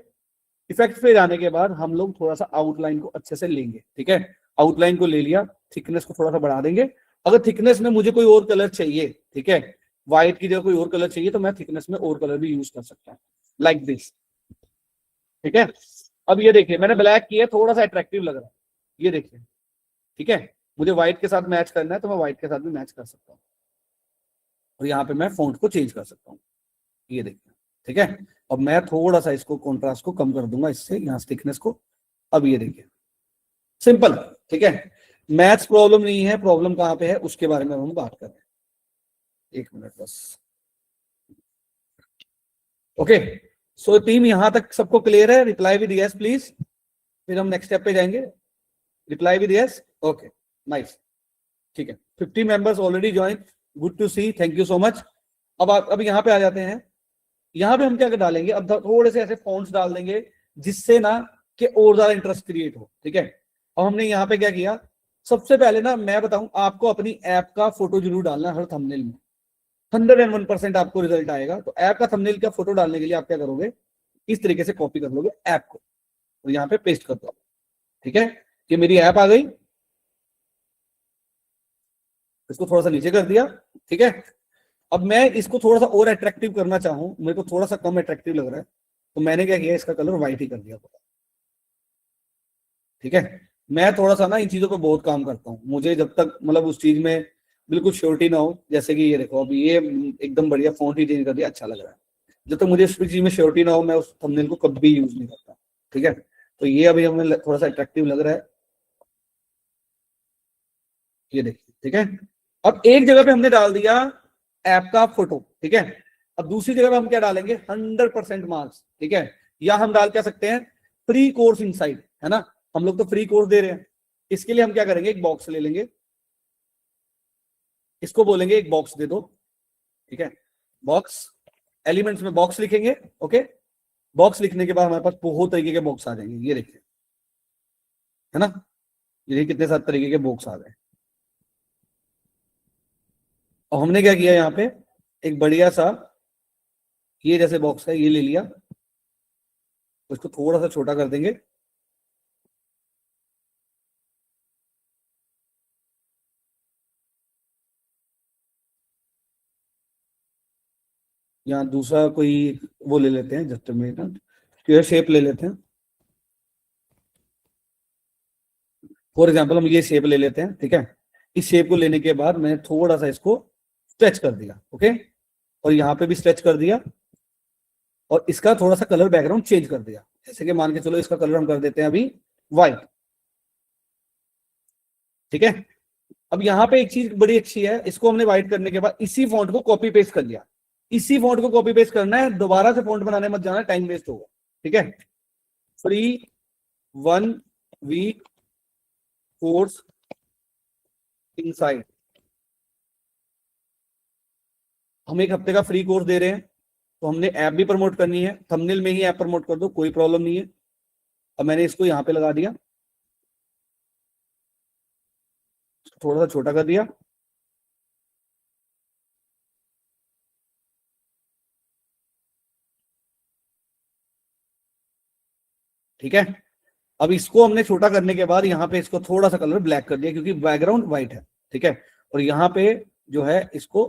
इफेक्ट्स पे जाने के बाद हम लोग थोड़ा सा आउटलाइन को अच्छे से लेंगे, ठीक है। आउटलाइन को ले लिया, थिकनेस को थोड़ा सा बढ़ा देंगे। अगर थिकनेस में मुझे कोई और कलर चाहिए, ठीक है, व्हाइट की जगह कोई और कलर चाहिए, तो मैं थिकनेस में और कलर भी यूज कर सकता हूँ, लाइक दिस, ठीक है। अब ये देखिए मैंने ब्लैक किया, थोड़ा सा अट्रैक्टिव लग रहा है, ये देखिए, ठीक है। मुझे व्हाइट के साथ मैच करना है तो मैं व्हाइट के साथ भी मैच कर सकता हूँ, और यहाँ पे मैं फॉन्ट को चेंज कर सकता हूँ, ये देखिए, ठीक है। अब मैं थोड़ा सा इसको कॉन्ट्रास्ट को कम कर दूंगा इससे, यहाँ थिकनेस को। अब ये देखिए सिंपल, ठीक है। मैथ्स प्रॉब्लम नहीं है, प्रॉब्लम कहाँ पे है उसके बारे में हम बात कर रहे हैं। एक मिनट बस, ओके। सो टीम यहां तक सबको क्लियर है? रिप्लाई विद यस प्लीज, फिर हम नेक्स्ट स्टेप पे जाएंगे। Reply with yes, okay nice, ठीक है। 50 members already join, good to see, thank you so much. अब यहाँ पे आ जाते हैं। यहाँ पे हम क्या डालेंगे, अब थोड़े से ऐसे फॉन्ट्स डाल देंगे जिससे ना कि और ज्यादा इंटरेस्ट क्रिएट हो, ठीक है। अब हमने यहाँ पे क्या किया, सबसे पहले ना मैं बताऊं आपको, अपनी ऐप का फोटो जरूर डालना हर थंबनेल में, 101% आपको रिजल्ट आएगा। तो ऐप का थंबनेल का फोटो डालने के लिए आप क्या करोगे, इस तरीके से कॉपी कर लोगे ऐप को और यहाँ पे पेस्ट कर दो, ठीक है। ये मेरी ऐप आ गई, इसको थोड़ा सा नीचे कर दिया, ठीक है। अब मैं इसको थोड़ा सा और अट्रैक्टिव करना चाहूं, मेरे को थोड़ा सा कम अट्रैक्टिव लग रहा है, तो मैंने क्या किया, इसका कलर व्हाइट ही कर दिया, ठीक है। मैं थोड़ा सा ना इन चीजों पे बहुत काम करता हूँ, मुझे जब तक मतलब उस चीज में बिल्कुल श्योरिटी ना हो, जैसे कि ये देखो अभी ये एकदम बढ़िया फॉन्ट ही चेंज कर दिया, अच्छा लग रहा है। जब तक मुझे उस चीज में श्योरिटी ना हो, मैं उस थंबनेल को कभी यूज नहीं करता, ठीक है। तो ये अभी हमें थोड़ा सा अट्रैक्टिव लग रहा है, ये देखिए, ठीक है। अब एक जगह पे हमने डाल दिया ऐप का फोटो, ठीक है। अब दूसरी जगह पे हम क्या डालेंगे, 100% मार्क्स, ठीक है। या हम डाल क्या सकते हैं, फ्री कोर्स इनसाइड, है ना, हम लोग तो फ्री कोर्स दे रहे हैं। इसके लिए हम क्या करेंगे, एक बॉक्स ले लेंगे, इसको बोलेंगे एक बॉक्स दे दो, ठीक है। बॉक्स, एलिमेंट्स में बॉक्स लिखेंगे, ओके। बॉक्स लिखने के बाद हमारे पास बहुत तरीके के बॉक्स आ जाएंगे, ये देखिए, है ना, ये कितने सारे तरीके के बॉक्स आ गए। और हमने क्या किया, यहाँ पे एक बढ़िया सा ये जैसे बॉक्स है, ये ले लिया, उसको थोड़ा सा छोटा कर देंगे, यहाँ दूसरा कोई वो ले लेते हैं, जस्ट मिनट, स्क्वायर शेप ले लेते हैं। फॉर एग्जाम्पल हम ये शेप ले लेते हैं, ठीक है। इस शेप को लेने के बाद मैंने थोड़ा सा इसको स्ट्रेच कर दिया, ओके, और यहाँ पे भी स्ट्रेच कर दिया, और इसका थोड़ा सा कलर बैकग्राउंड चेंज कर दिया, जैसे कि मान के चलो इसका कलर हम कर देते हैं अभी व्हाइट, ठीक है। अब यहाँ पे एक चीज बड़ी अच्छी है, इसको हमने व्हाइट करने के बाद इसी फॉन्ट को कॉपी पेस्ट कर लिया, इसी फॉन्ट को कॉपी पेस्ट करना है, दोबारा से फॉन्ट बनाने मत जाना, टाइम वेस्ट होगा, ठीक है। फ्री 1 वीक कोर्स इनसाइड, हम 1 हफ्ते का फ्री कोर्स दे रहे हैं, तो हमने ऐप भी प्रमोट करनी है, थंबनेल में ही ऐप प्रमोट कर दो, कोई प्रॉब्लम नहीं है। अब मैंने इसको यहाँ पे लगा दिया, थोड़ा सा छोटा कर दिया, ठीक है। अब इसको हमने छोटा करने के बाद यहाँ पे इसको थोड़ा सा कलर ब्लैक कर दिया, क्योंकि बैकग्राउंड व्हाइट है, ठीक है। और यहाँ पे जो है इसको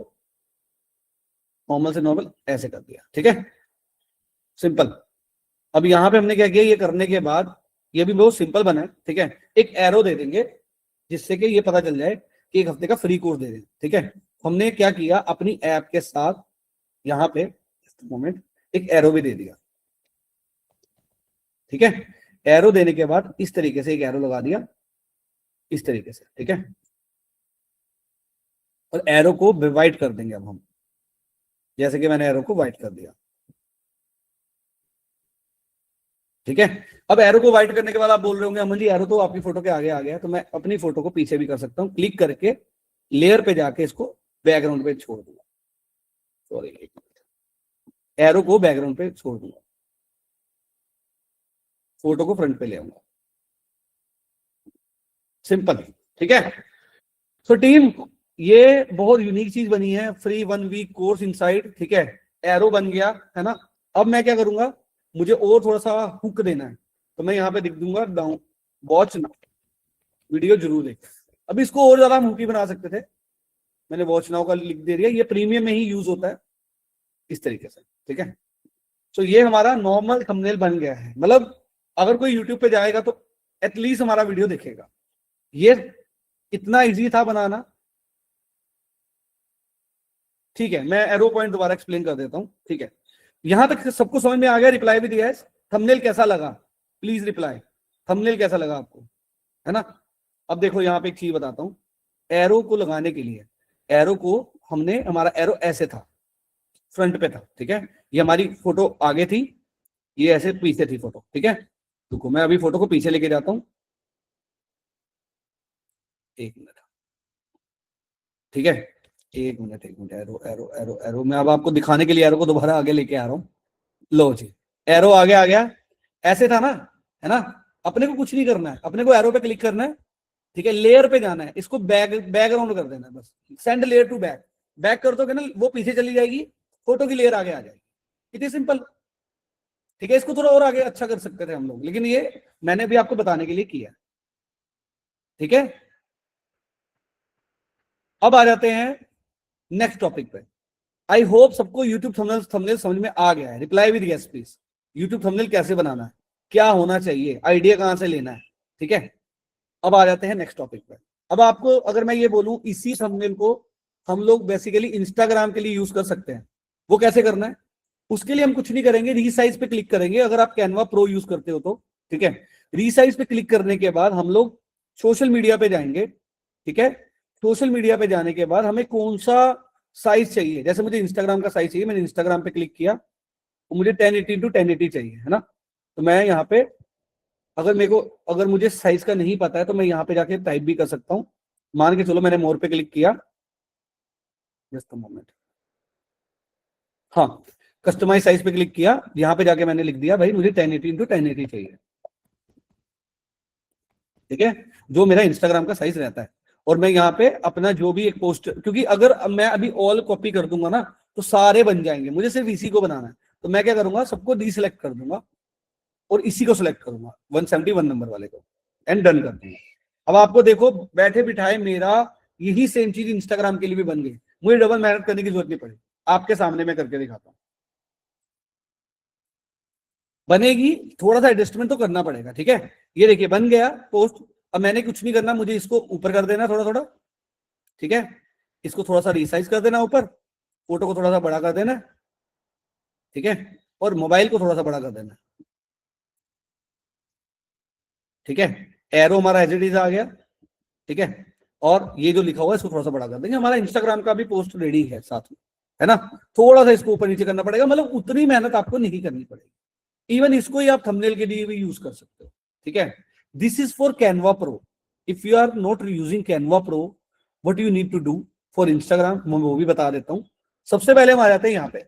नॉर्मल से नॉर्मल ऐसे कर दिया, ठीक है, सिंपल। अब यहाँ पे हमने क्या किया, ये करने के बाद ये भी बहुत सिंपल बना है, ठीक है। एक एरो दे देंगे जिससे कि ये पता चल जाए कि 1 हफ्ते का फ्री कोर्स दे दें, ठीक है। हमने क्या किया, अपनी ऐप के साथ यहाँ पे मोमेंट एक एरो भी दे दिया, ठीक है। एरो देने के बाद इस तरीके से एक एरो लगा दिया, इस तरीके से, ठीक है। और एरो को व्हाइट कर देंगे अब हम, जैसे कि मैंने एरो को व्हाइट कर दिया, ठीक है। अब एरो को व्हाइट करने के बाद आप बोल रहे होंगे अमन जी एरो तो आपकी फोटो के आगे आ गया, तो मैं अपनी फोटो को पीछे भी कर सकता हूं, क्लिक करके लेयर पे जाके इसको बैकग्राउंड पे छोड़ दूंगा, सॉरी, एरो को बैकग्राउंड पे छोड़ दूंगा, फोटो को फ्रंट पे ले आऊंगा, सिंपल, ठीक है। सो टीम, ये बहुत यूनिक चीज बनी है, फ्री 1 वीक कोर्स इनसाइड, ठीक है। एरो बन गया है ना। अब मैं क्या करूंगा, मुझे और थोड़ा सा हुक देना है, तो मैं यहाँ पे लिख दूंगा डाउन, वॉच नाउ, वीडियो जरूर देखें। अब इसको और ज्यादा हम हुकी बना सकते थे, मैंने वॉच नाउ का लिख दे दिया, ये प्रीमियम में ही यूज होता है इस तरीके से, ठीक है। तो ये हमारा नॉर्मल थंबनेल बन गया है, मतलब अगर कोई यूट्यूब पे जाएगा तो एटलीस्ट हमारा वीडियो देखेगा। ये इतना इजी था बनाना, ठीक है। मैं एरो पॉइंट दोबारा एक्सप्लेन कर देता हूं, ठीक है। यहां तक सबको समझ में आ गया, रिप्लाई भी दिया है, थंबनेल कैसा लगा, प्लीज रिप्लाई, थंबनेल कैसा लगा आपको, है ना। अब देखो यहाँ पे एक चीज बताता हूँ, एरो को लगाने के लिए, एरो को हमने, हमारा एरो ऐसे था, फ्रंट पे था, ठीक है। ये हमारी फोटो आगे थी, ये ऐसे पीछे थी फोटो, ठीक है। देखो मैं अभी फोटो को पीछे लेके जाता हूँ, 1 मिनट, ठीक है। 1 minute, 1 minute, arrow arrow arrow arrow, मैं अब आपको दिखाने के लिए एरो को दोबारा आगे लेके आ रहा हूँ, लो जी, एरो आगे आ गया, ऐसे था ना, है ना। अपने को कुछ नहीं करना है, अपने को एरो पे क्लिक करना है, ठीक है, लेयर पे जाना है, इसको बैकग्राउंड कर देना है बस, send layer to back, back कर दोगे ना वो पीछे चली जाएगी, फोटो की लेयर आगे आ जाएगी, इतनी सिंपल, ठीक है। इसको थोड़ा और आगे अच्छा कर सकते थे हम लोग, लेकिन ये मैंने भी आपको बताने के लिए किया, ठीक है। अब आ जाते हैं नेक्स्ट टॉपिक पे। आई होप सबको यूट्यूब थंबनेल समझ में आ गया है, reply with yes please, YouTube thumbnail कैसे बनाना है, क्या होना चाहिए, आइडिया कहां से लेना है, ठीक है। अब आ जाते हैं नेक्स्ट टॉपिक पे। अब आपको अगर मैं ये बोलूं इसी थंबनेल को हम लोग बेसिकली इंस्टाग्राम के लिए यूज कर सकते हैं, वो कैसे करना है, उसके लिए हम कुछ नहीं करेंगे, रीसाइज पे क्लिक करेंगे, अगर आप कैनवा प्रो यूज करते हो तो, ठीक है। रीसाइज पे क्लिक करने के बाद हम लोग सोशल मीडिया पे जाएंगे, ठीक है। सोशल मीडिया पे जाने के बाद हमें कौन सा साइज चाहिए, जैसे मुझे इंस्टाग्राम का साइज चाहिए, मैंने इंस्टाग्राम पे क्लिक किया, तो मुझे 1080x1080 चाहिए, है ना। तो मैं यहाँ पे अगर मुझे साइज का नहीं पता है तो मैं यहाँ पे जाके टाइप भी कर सकता हूँ, मान के चलो मैंने मोर पे क्लिक किया, जस्ट अ मोमेंट, हाँ, कस्टमाइज साइज पे क्लिक किया, यहाँ पे जाके मैंने लिख दिया भाई मुझे 1080x1080 चाहिए, ठीक है, जो मेरा इंस्टाग्राम का साइज रहता है। और मैं यहाँ पे अपना जो भी एक पोस्ट, क्योंकि अगर मैं अभी ऑल कॉपी कर दूंगा ना तो सारे बन जाएंगे, मुझे सिर्फ इसी को बनाना है, तो मैं क्या करूंगा, सबको डीसिलेक्ट कर दूंगा और इसी को सिलेक्ट करूंगा 171 नंबर वाले को, एंड डन कर दूंगा। अब आपको देखो बैठे बिठाए मेरा यही सेम चीज इंस्टाग्राम के लिए भी बन गई, मुझे डबल मेहनत करने की जरूरत नहीं पड़ी, आपके सामने मैं करके दिखाता हूँ, बनेगी, थोड़ा सा एडजस्टमेंट तो करना पड़ेगा, ठीक है। ये देखिए बन गया पोस्ट। अब मैंने कुछ नहीं करना, मुझे इसको ऊपर कर देना थोड़ा थोड़ा, ठीक है, इसको थोड़ा सा रिसाइज कर देना ऊपर, फोटो को थोड़ा सा बड़ा कर देना, ठीक है। और मोबाइल को थोड़ा सा बड़ा कर देना है, ठीक है। एरो हमारा एज इट इज आ गया, ठीक है। और ये जो लिखा हुआ है इसको थोड़ा सा बड़ा कर देंगे। हमारा इंस्टाग्राम का भी पोस्ट रेडी है साथ में, है ना। थोड़ा सा इसको ऊपर नीचे करना पड़ेगा, मतलब उतनी मेहनत आपको नहीं करनी पड़ेगी। इवन इसको ही आप थंबनेल के लिए भी यूज कर सकते हो, ठीक है। This is for Canva pro. If you are not using Canva pro, what you need to do for Instagram, मैं वो भी बता देता हूं। सबसे पहले हम आ जाते हैं यहाँ पे,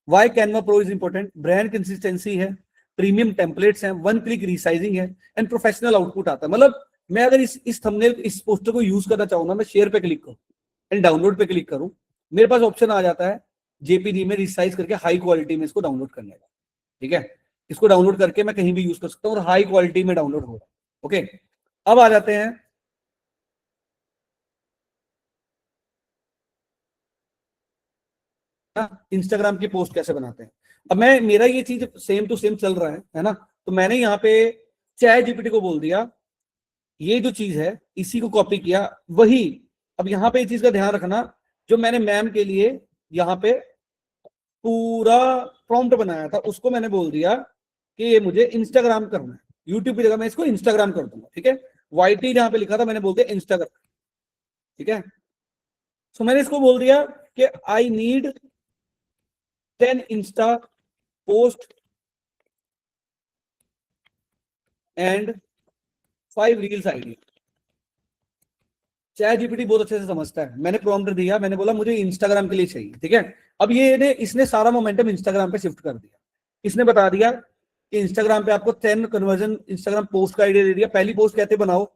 why Canva pro is important. Brand consistency है, प्रीमियम टेम्पलेट्स हैं, वन क्लिक रीसाइजिंग है, एंड प्रोफेशनल आउटपुट आता है। मतलब मैं अगर इस थंबनेल इस पोस्टर को यूज करना चाहूँ ना, मैं शेयर पे क्लिक करूँ एंड डाउनलोड पे क्लिक करूँ, मेरे पास ऑप्शन आ जाता है जेपीजी में रिसाइज करके हाई क्वालिटी में इसको डाउनलोड करने का, ठीक है। इसको डाउनलोड करके मैं कहीं भी यूज कर सकता हूँ और हाई क्वालिटी में डाउनलोड हो रहा है, ओके। अब आ जाते हैं इंस्टाग्राम की पोस्ट कैसे बनाते हैं। अब मैं मेरा ये चीज सेम टू सेम चल रहा है ना। तो मैंने यहाँ पे चैट जीपीटी को बोल दिया ये जो चीज है इसी को कॉपी किया वही। अब यहाँ पे इस चीज का ध्यान रखना, जो मैंने मैम के लिए यहाँ पे पूरा प्रॉम्प्ट बनाया था उसको मैंने बोल दिया कि ये मुझे इंस्टाग्राम करना है। यूट्यूब की जगह मैं इसको इंस्टाग्राम कर दूंगा, ठीक है। वाईटी जहां पे लिखा था मैंने बोल दिया इंस्टाग्राम, ठीक है। सो मैंने इसको बोल दिया कि I need 10 Insta post and 5 reels ID. Chat GPT बहुत अच्छे से समझता है। मैंने प्रॉम्प्ट दिया, मैंने बोला मुझे इंस्टाग्राम के लिए चाहिए, ठीक है। अब ये इसने सारा मोमेंटम इंस्टाग्राम पे शिफ्ट कर दिया। इसने बता दिया कि इंस्टाग्राम पे आपको 10 कन्वर्जन इंस्टाग्राम पोस्ट का आइडिया दे दिया। पहली पोस्ट कहते बनाओ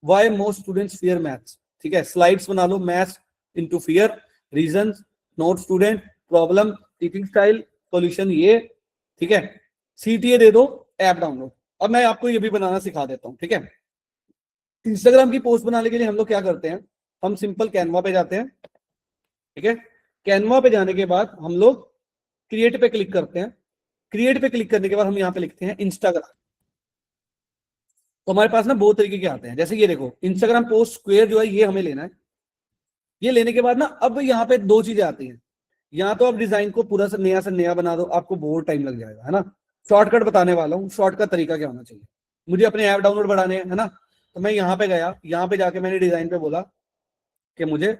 why most students fear maths, ठीक है। स्लाइड्स बना लो, maths into fear, reasons, note student, problem, teaching style, solution, ये, ठीक है। सीटीए दे दो, ऐप डाउनलोड। अब मैं आपको ये भी बनाना सिखा देता हूँ, ठीक है। इंस्टाग्राम की पोस्ट बनाने के लिए हम लोग क्या करते हैं, हम सिंपल कैनवा पे जाते हैं, ठीक है। कैनवा पे जाने के बाद हम लोग क्रिएट पे क्लिक करते हैं। क्रिएट पे क्लिक करने के बाद हम यहाँ पे लिखते हैं इंस्टाग्राम। तो हमारे पास ना बहुत तरीके के आते हैं, जैसे ये देखो इंस्टाग्राम पोस्ट स्क्वायर जो है ये हमें लेना है। ये लेने के बाद ना अब यहाँ पे दो चीजें आती हैं। यहाँ तो अब डिजाइन को पूरा से नया बना दो, आपको बहुत टाइम लग जाएगा, है ना। शॉर्टकट बताने वाला हूँ, शॉर्टकट तरीका क्या होना चाहिए। मुझे अपने ऐप डाउनलोड बढ़ाने हैं, है ना। तो मैं यहाँ पे गया, यहाँ पे जाके मैंने डिजाइन पे बोला कि मुझे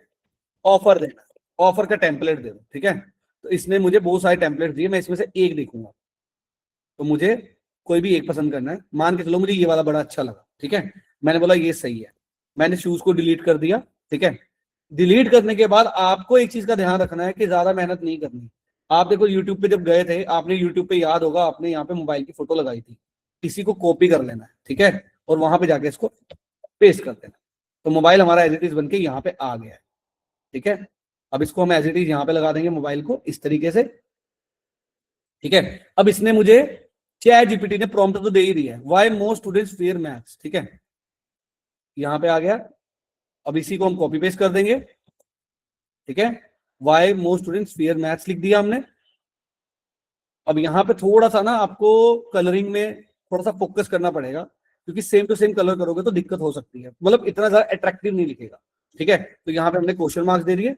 ऑफर देना, ऑफर का टेम्पलेट दे दो, ठीक है। तो इसने मुझे बहुत सारे टेम्पलेट दिए, मैं इसमें से एक देखूंगा। तो मुझे कोई भी एक पसंद करना है। मान के चलो मुझे ये वाला बड़ा अच्छा लगा, ठीक है। मैंने बोला ये सही है, मैंने शूज को डिलीट कर दिया, ठीक है। डिलीट करने के बाद आपको एक चीज का ध्यान रखना है कि ज्यादा मेहनत नहीं करनी। आप देखो यूट्यूब पे जब गए थे, आपने यूट्यूब पे याद होगा आपने यहाँ पे मोबाइल की फोटो लगाई थी, इसी को कॉपी कर लेना है, ठीक है। और वहां पे जाके इसको पेस्ट कर देना। तो मोबाइल हमारा एज इट इज बन के यहाँ पे आ गया है, ठीक है। अब इसको हम एज इट इज यहाँ पे लगा देंगे मोबाइल को इस तरीके से, ठीक है। अब इसने मुझे चैट जीपीटी ने प्रॉम्प्ट तो दे ही दिया है, why most students fear maths, ठीक है। यहाँ पे आ गया। अब इसी को हम कॉपी पेस्ट कर देंगे, ठीक है। Why most students fear maths लिख दिया हमने। अब यहाँ पे थोड़ा सा ना आपको कलरिंग में थोड़ा सा फोकस करना पड़ेगा, क्योंकि सेम टू सेम कलर करोगे तो दिक्कत हो सकती है, मतलब इतना ज्यादा अट्रैक्टिव नहीं लिखेगा, ठीक है। तो यहाँ पे हमने क्वेश्चन मार्क्स दे दिए।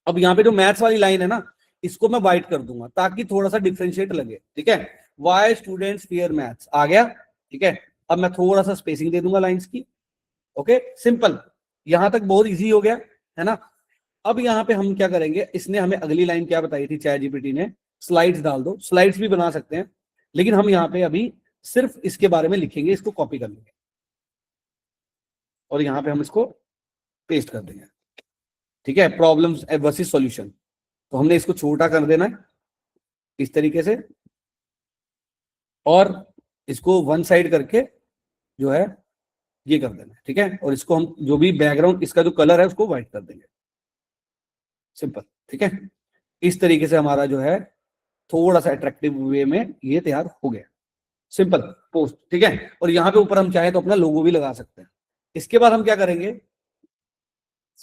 अब यहाँ पे जो मैथ्स वाली लाइन है ना, इसको मैं व्हाइट कर दूंगा ताकि थोड़ा सा डिफ्रेंशिएट लगे, ठीक है। वाई स्टूडेंट्स फियर मैथ्स आ गया, ठीक है। अब मैं थोड़ा सा स्पेसिंग दे दूंगा लाइंस की, ओके, सिंपल। यहां तक बहुत इजी हो गया, है ना। अब यहाँ पे हम क्या करेंगे, इसने हमें अगली लाइन क्या बताई थी चैट जीपीटी ने, स्लाइड्स डाल दो। स्लाइड्स भी बना सकते हैं, लेकिन हम यहाँ पे अभी सिर्फ इसके बारे में लिखेंगे, इसको कॉपी कर लेंगे और यहाँ पे हम इसको पेस्ट कर देंगे, ठीक है। प्रॉब्लम्स वर्सेस सॉल्यूशन, तो हमने इसको छोटा कर देना है इस तरीके से, और इसको वन साइड करके जो है ये कर देना है, ठीक है। और इसको हम जो भी बैकग्राउंड इसका जो कलर है उसको व्हाइट कर देंगे, सिंपल, ठीक है। इस तरीके से हमारा जो है थोड़ा सा अट्रैक्टिव वे में ये तैयार हो गया, सिंपल पोस्ट, ठीक है। और यहाँ पे ऊपर हम चाहे तो अपना लोगो भी लगा सकते हैं। इसके बाद हम क्या करेंगे,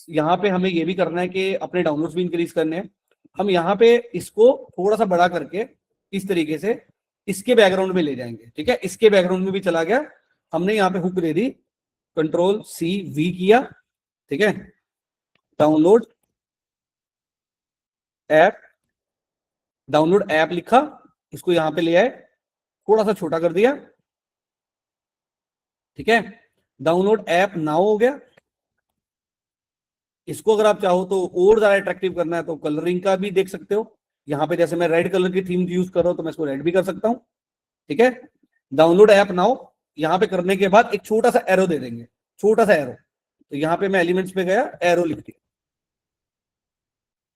यहाँ पे हमें ये भी करना है कि अपने डाउनलोड्स भी इंक्रीज करने हैं। हम यहाँ पे इसको थोड़ा सा बड़ा करके इस तरीके से इसके बैकग्राउंड में ले जाएंगे, ठीक है। इसके बैकग्राउंड में भी चला गया, हमने यहाँ पे हुक दे दी, कंट्रोल सी वी किया, ठीक है। डाउनलोड ऐप डाउनलोड ऐप लिखा, इसको यहां पे ले आए, थोड़ा सा छोटा कर दिया, ठीक है। डाउनलोड ऐप नाउ हो गया। इसको अगर आप चाहो तो और ज्यादा अट्रैक्टिव करना है तो कलरिंग का भी देख सकते हो। यहाँ पे जैसे मैं रेड कलर की थीम यूज कर रहा हूं तो मैं इसको रेड भी कर सकता हूं, ठीक है। डाउनलोड ऐप नाउ यहाँ पे करने के बाद एक छोटा सा एरो दे देंगे, छोटा सा एरो। तो यहाँ पे मैं एलिमेंट्स पे गया, एरो लिख दिया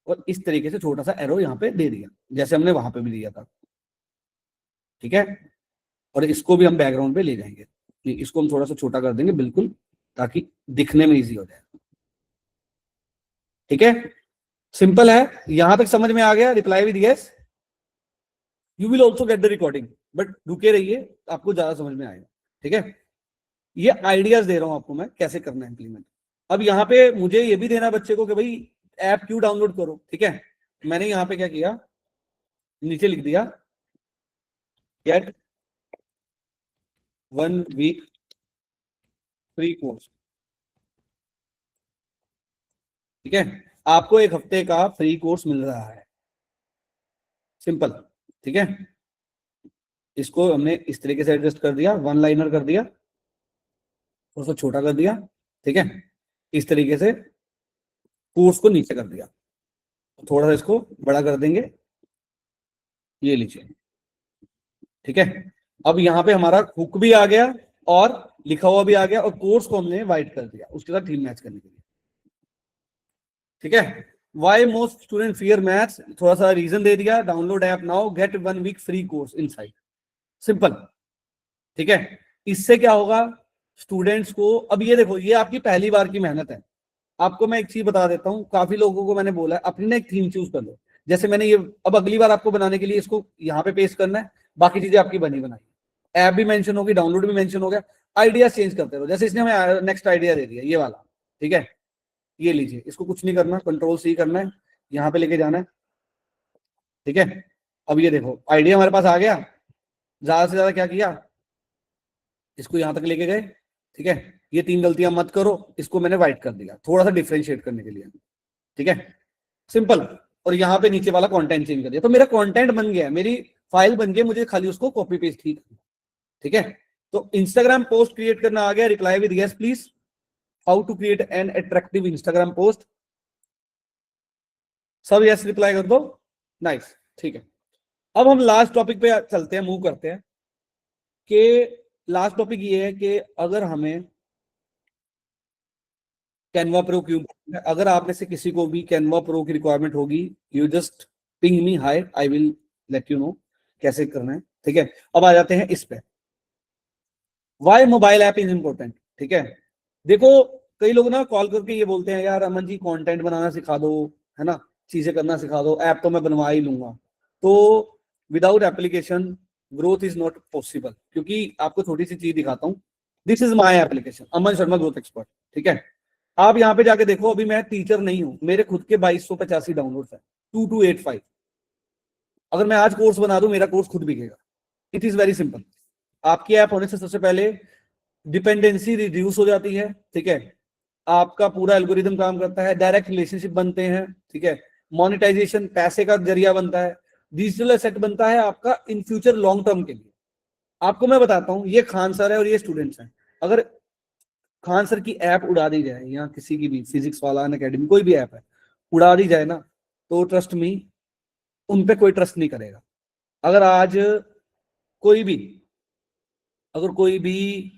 और इस तरीके से छोटा सा एरो यहाँ पे दे दिया, जैसे हमने वहां पे भी दिया था, ठीक है। और इसको भी हम बैकग्राउंड पे ले जाएंगे, इसको हम थोड़ा सा छोटा कर देंगे बिल्कुल, ताकि दिखने में इजी हो जाए, ठीक है। सिंपल है, यहां तक समझ में आ गया? Reply with yes, you will also get the recording, but रुके रहिए, आपको ज्यादा समझ में आएगा, ठीक है। ये आइडियाज दे रहा हूं आपको मैं कैसे करना है इंप्लीमेंट। अब यहाँ पे मुझे ये भी देना है बच्चे को कि भाई ऐप क्यों डाउनलोड करो, ठीक है। मैंने यहाँ पे क्या किया, नीचे लिख दिया गेट 1 वीक फ्री कोर्स, ठीक है। आपको 1 हफ्ते का फ्री कोर्स मिल रहा है, सिंपल, ठीक है। इसको हमने इस तरीके से एडजस्ट कर दिया, 1 लाइनर कर दिया, उसको छोटा कर दिया, ठीक है। इस तरीके से कोर्स को नीचे कर दिया, थोड़ा सा इसको बड़ा कर देंगे, ये लीजिए, ठीक है। अब यहाँ पे हमारा हुक भी आ गया और लिखा हुआ भी आ गया, और कोर्स को हमने वाइट कर दिया उसके साथ थीम मैच करने के लिए, ठीक है। Why most student fear maths, थोड़ा सा रीजन दे दिया, download app now, get 1 week free course inside, simple, ठीक है। इससे क्या होगा स्टूडेंट्स को, अब ये देखो ये आपकी पहली बार की मेहनत है। आपको मैं एक चीज बता देता हूँ, काफी लोगों को मैंने बोला है अपनी ना एक थीम चूज कर लो, जैसे मैंने ये, अब अगली बार आपको बनाने के लिए इसको यहाँ पे पेस्ट करना है, बाकी चीजें आपकी बनी बनाई, ऐप भी मेंशन होगी, डाउनलोड भी मेंशन हो गया, आइडिया चेंज करते रहो। जैसे इसने हमें नेक्स्ट आइडिया दे दिया ये वाला, ठीक है। ये लीजिए, इसको कुछ नहीं करना, कंट्रोल-C करना है, यहाँ पे लेके जाना है, ठीक है। अब ये देखो आइडिया हमारे पास आ गया, ज्यादा से ज्यादा क्या किया, इसको यहां तक लेके गए, ठीक है। ये 3 गलतियां मत करो, इसको मैंने वाइट कर दिया थोड़ा सा डिफ्रेंशिएट करने के लिए, ठीक है, सिंपल। और यहाँ पे नीचे वाला कंटेंट चेंज कर दिया, तो मेरा कंटेंट बन गया, मेरी फाइल बन गई, मुझे खाली उसको कॉपी पेस्ट ही करना, ठीक है। तो इंस्टाग्राम पोस्ट क्रिएट करना आ गया, reply with yes please, how to create an attractive Instagram post, सब यस रिप्लाई कर दो, नाइस, ठीक है। अब हम लास्ट टॉपिक पे चलते हैं, मूव करते हैं, कि लास्ट टॉपिक ये है कि अगर हमें कैनवा प्रो क्यों, अगर आप में से किसी को भी कैनवा प्रो की रिक्वायरमेंट होगी, you just ping me high, I will let you know कैसे करना है, ठीक है। अब आ जाते हैं इस पे, why mobile app is important, ठीक है। देखो कई लोग ना कॉल करके ये बोलते हैं यार अमन जी कंटेंट बनाना सिखा दो, है ना, चीजें करना सिखा दो, ऐप तो मैं बनवा ही लूंगा। तो without application growth is not possible, क्योंकि आपको छोटी सी चीज दिखाता हूँ, this is my application Aman Sharma growth expert, ठीक है। आप यहाँ पे जाके देखो, अभी मैं टीचर नहीं हूं, मेरे खुद के 2285 डाउनलोड है, 2285। अगर मैं आज कोर्स बना दूं मेरा कोर्स खुद बिकेगा, इट इज वेरी सिंपल। आपकी ऐप होने से सबसे पहले डिपेंडेंसी रिड्यूस हो जाती है, ठीक है। आपका पूरा एल्गोरिदम काम करता है, डायरेक्ट रिलेशनशिप बनते हैं, ठीक है। मोनेटाइजेशन पैसे का जरिया बनता है, डिजिटल एसेट बनता है आपका इन फ्यूचर लॉन्ग टर्म के लिए। आपको मैं बताता हूं, ये खान सर है और ये स्टूडेंट्स हैं, अगर खान सर की ऐप उड़ा दी जाए या किसी की भी फिजिक्स वाला अनअकैडमी कोई भी ऐप है उड़ा दी जाए ना, तो ट्रस्ट मी उन पे कोई ट्रस्ट नहीं करेगा। अगर आज कोई भी, अगर कोई भी,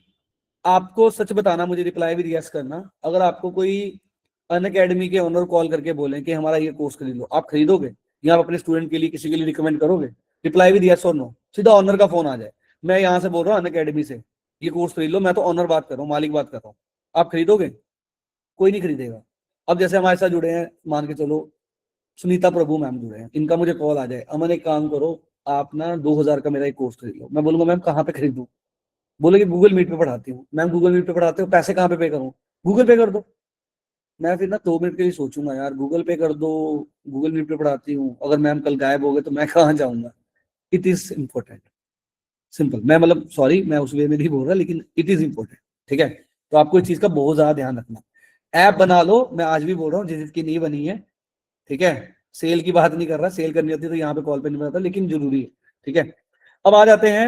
आपको सच बताना, मुझे रिप्लाई भी यस करना, अगर आपको कोई अनअकैडमी के ओनर कॉल करके बोले कि हमारा ये कोर्स खरीद लो, आप खरीदोगे या आप अपने स्टूडेंट के लिए किसी के लिए रिकमेंड करोगे? रिप्लाई विद यस और नो, सीधा ऑनर का फोन आ जाए, मैं यहाँ से बोल रहा हूँ अनअकैडमी से, ये कोर्स खरीद लो, मैं तो ऑनर बात कर रहा हूँ, मालिक बात कर रहा हूँ, आप खरीदोगे? कोई नहीं खरीदेगा। अब जैसे हमारे साथ जुड़े हैं, मान के चलो सुनीता प्रभु मैम जुड़े हैं, इनका मुझे कॉल आ जाए, अमन एक काम करो, आप ना 2000 का मेरा एक कोर्स खरीद लो, मैं बोलूंगा मैम कहाँ पे खरीदूं? बोलेगी गूगल मीट पे पढ़ाती हूँ। मैम गूगल मीट पे पढ़ाते हो, पैसे कहाँ पे करूँ? गूगल पे कर दो। मैं फिर ना 2 मिनट के लिए सोचूंगा, यार गूगल पे कर दो, गूगल मीट पे पढ़ाती हूँ, अगर मैम कल गायब हो गए तो मैं कहाँ जाऊंगा? It is important, simple. मैं मतलब सॉरी, मैं उस वे में नहीं बोल रहा, लेकिन इट इज इम्पोर्टेंट, ठीक है। तो आपको इस चीज का बहुत ज्यादा ध्यान रखना। ऐप बना लो, मैं आज भी बोल रहा हूँ, जिसकी नहीं बनी है, ठीक है, सेल की बात नहीं कर रहा, सेल करनी होती तो यहाँ पे कॉल पे नहीं बताता, लेकिन जरूरी है, ठीक है। अब आ जाते हैं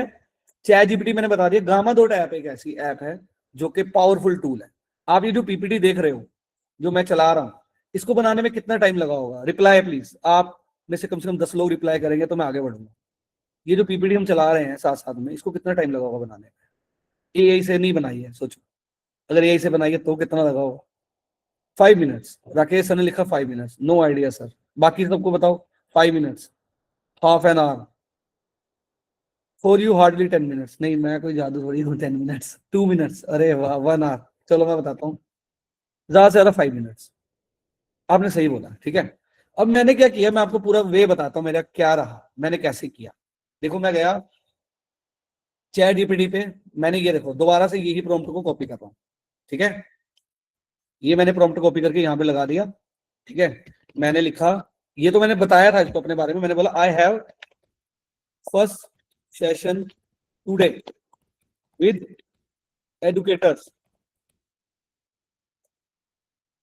चैट जीपीटी, मैंने बता दिया। गामा डॉट ऐप एक ऐसी ऐप है जो कि पावरफुल टूल है। आप ये जो पीपीटी देख रहे हो जो मैं चला रहा हूँ, इसको बनाने में कितना टाइम लगा होगा? रिप्लाई प्लीज, आप में से कम 10 लोग रिप्लाई करेंगे तो मैं आगे बढ़ूंगा। ये जो पीपीटी हम चला रहे हैं साथ साथ में, इसको कितना टाइम लगा होगा बनाने में? एआई से नहीं बनाई है, सोचो। अगर एआई से बनाई है तो कितना लगा होगा? 5 मिनट्स। राकेश सर ने लिखा 5 मिनट्स, नो आइडिया सर। बाकी सबको बताओ। 5 minutes, half an hour, for you hardly 10 minutes. नहीं, मैं कोई जादू थोड़ी हूँ। 10 मिनट्स, 2 मिनट्स, अरे वाह, 1 आवर। चलो मैं बताता हूँ, ज्यादा से ज्यादा 5 मिनट्स। आपने सही बोला, ठीक है। अब मैंने क्या किया, मैं आपको पूरा वे बताता हूँ मेरा क्या रहा, मैंने कैसे किया। देखो, मैं गया चैट जीपीटी पे, मैंने ये देखो दोबारा से यही प्रॉम्प्ट को कॉपी कर रहा हूँ, ठीक है। ये मैंने प्रॉम्प्ट कॉपी करके यहाँ पे लगा दिया, ठीक है। मैंने लिखा, ये तो मैंने बताया था इसको अपने बारे में, मैंने बोला I have first session today with educators.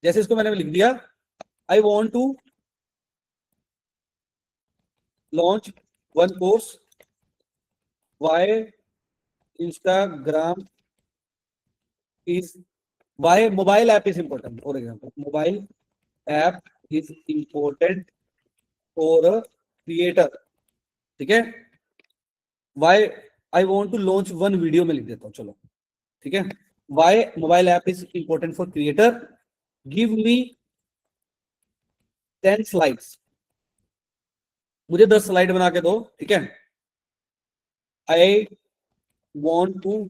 जैसे इसको मैंने लिख दिया, I want to launch one course, why Instagram is, why mobile app is important, for example mobile app is important for a creator, ठीक है। Why I want to launch one video में लिख देता हूँ, चलो, ठीक है। Why mobile app is important for creator, give me 10 slides. मुझे 10 स्लाइड बना के दो, ठीक है। I want to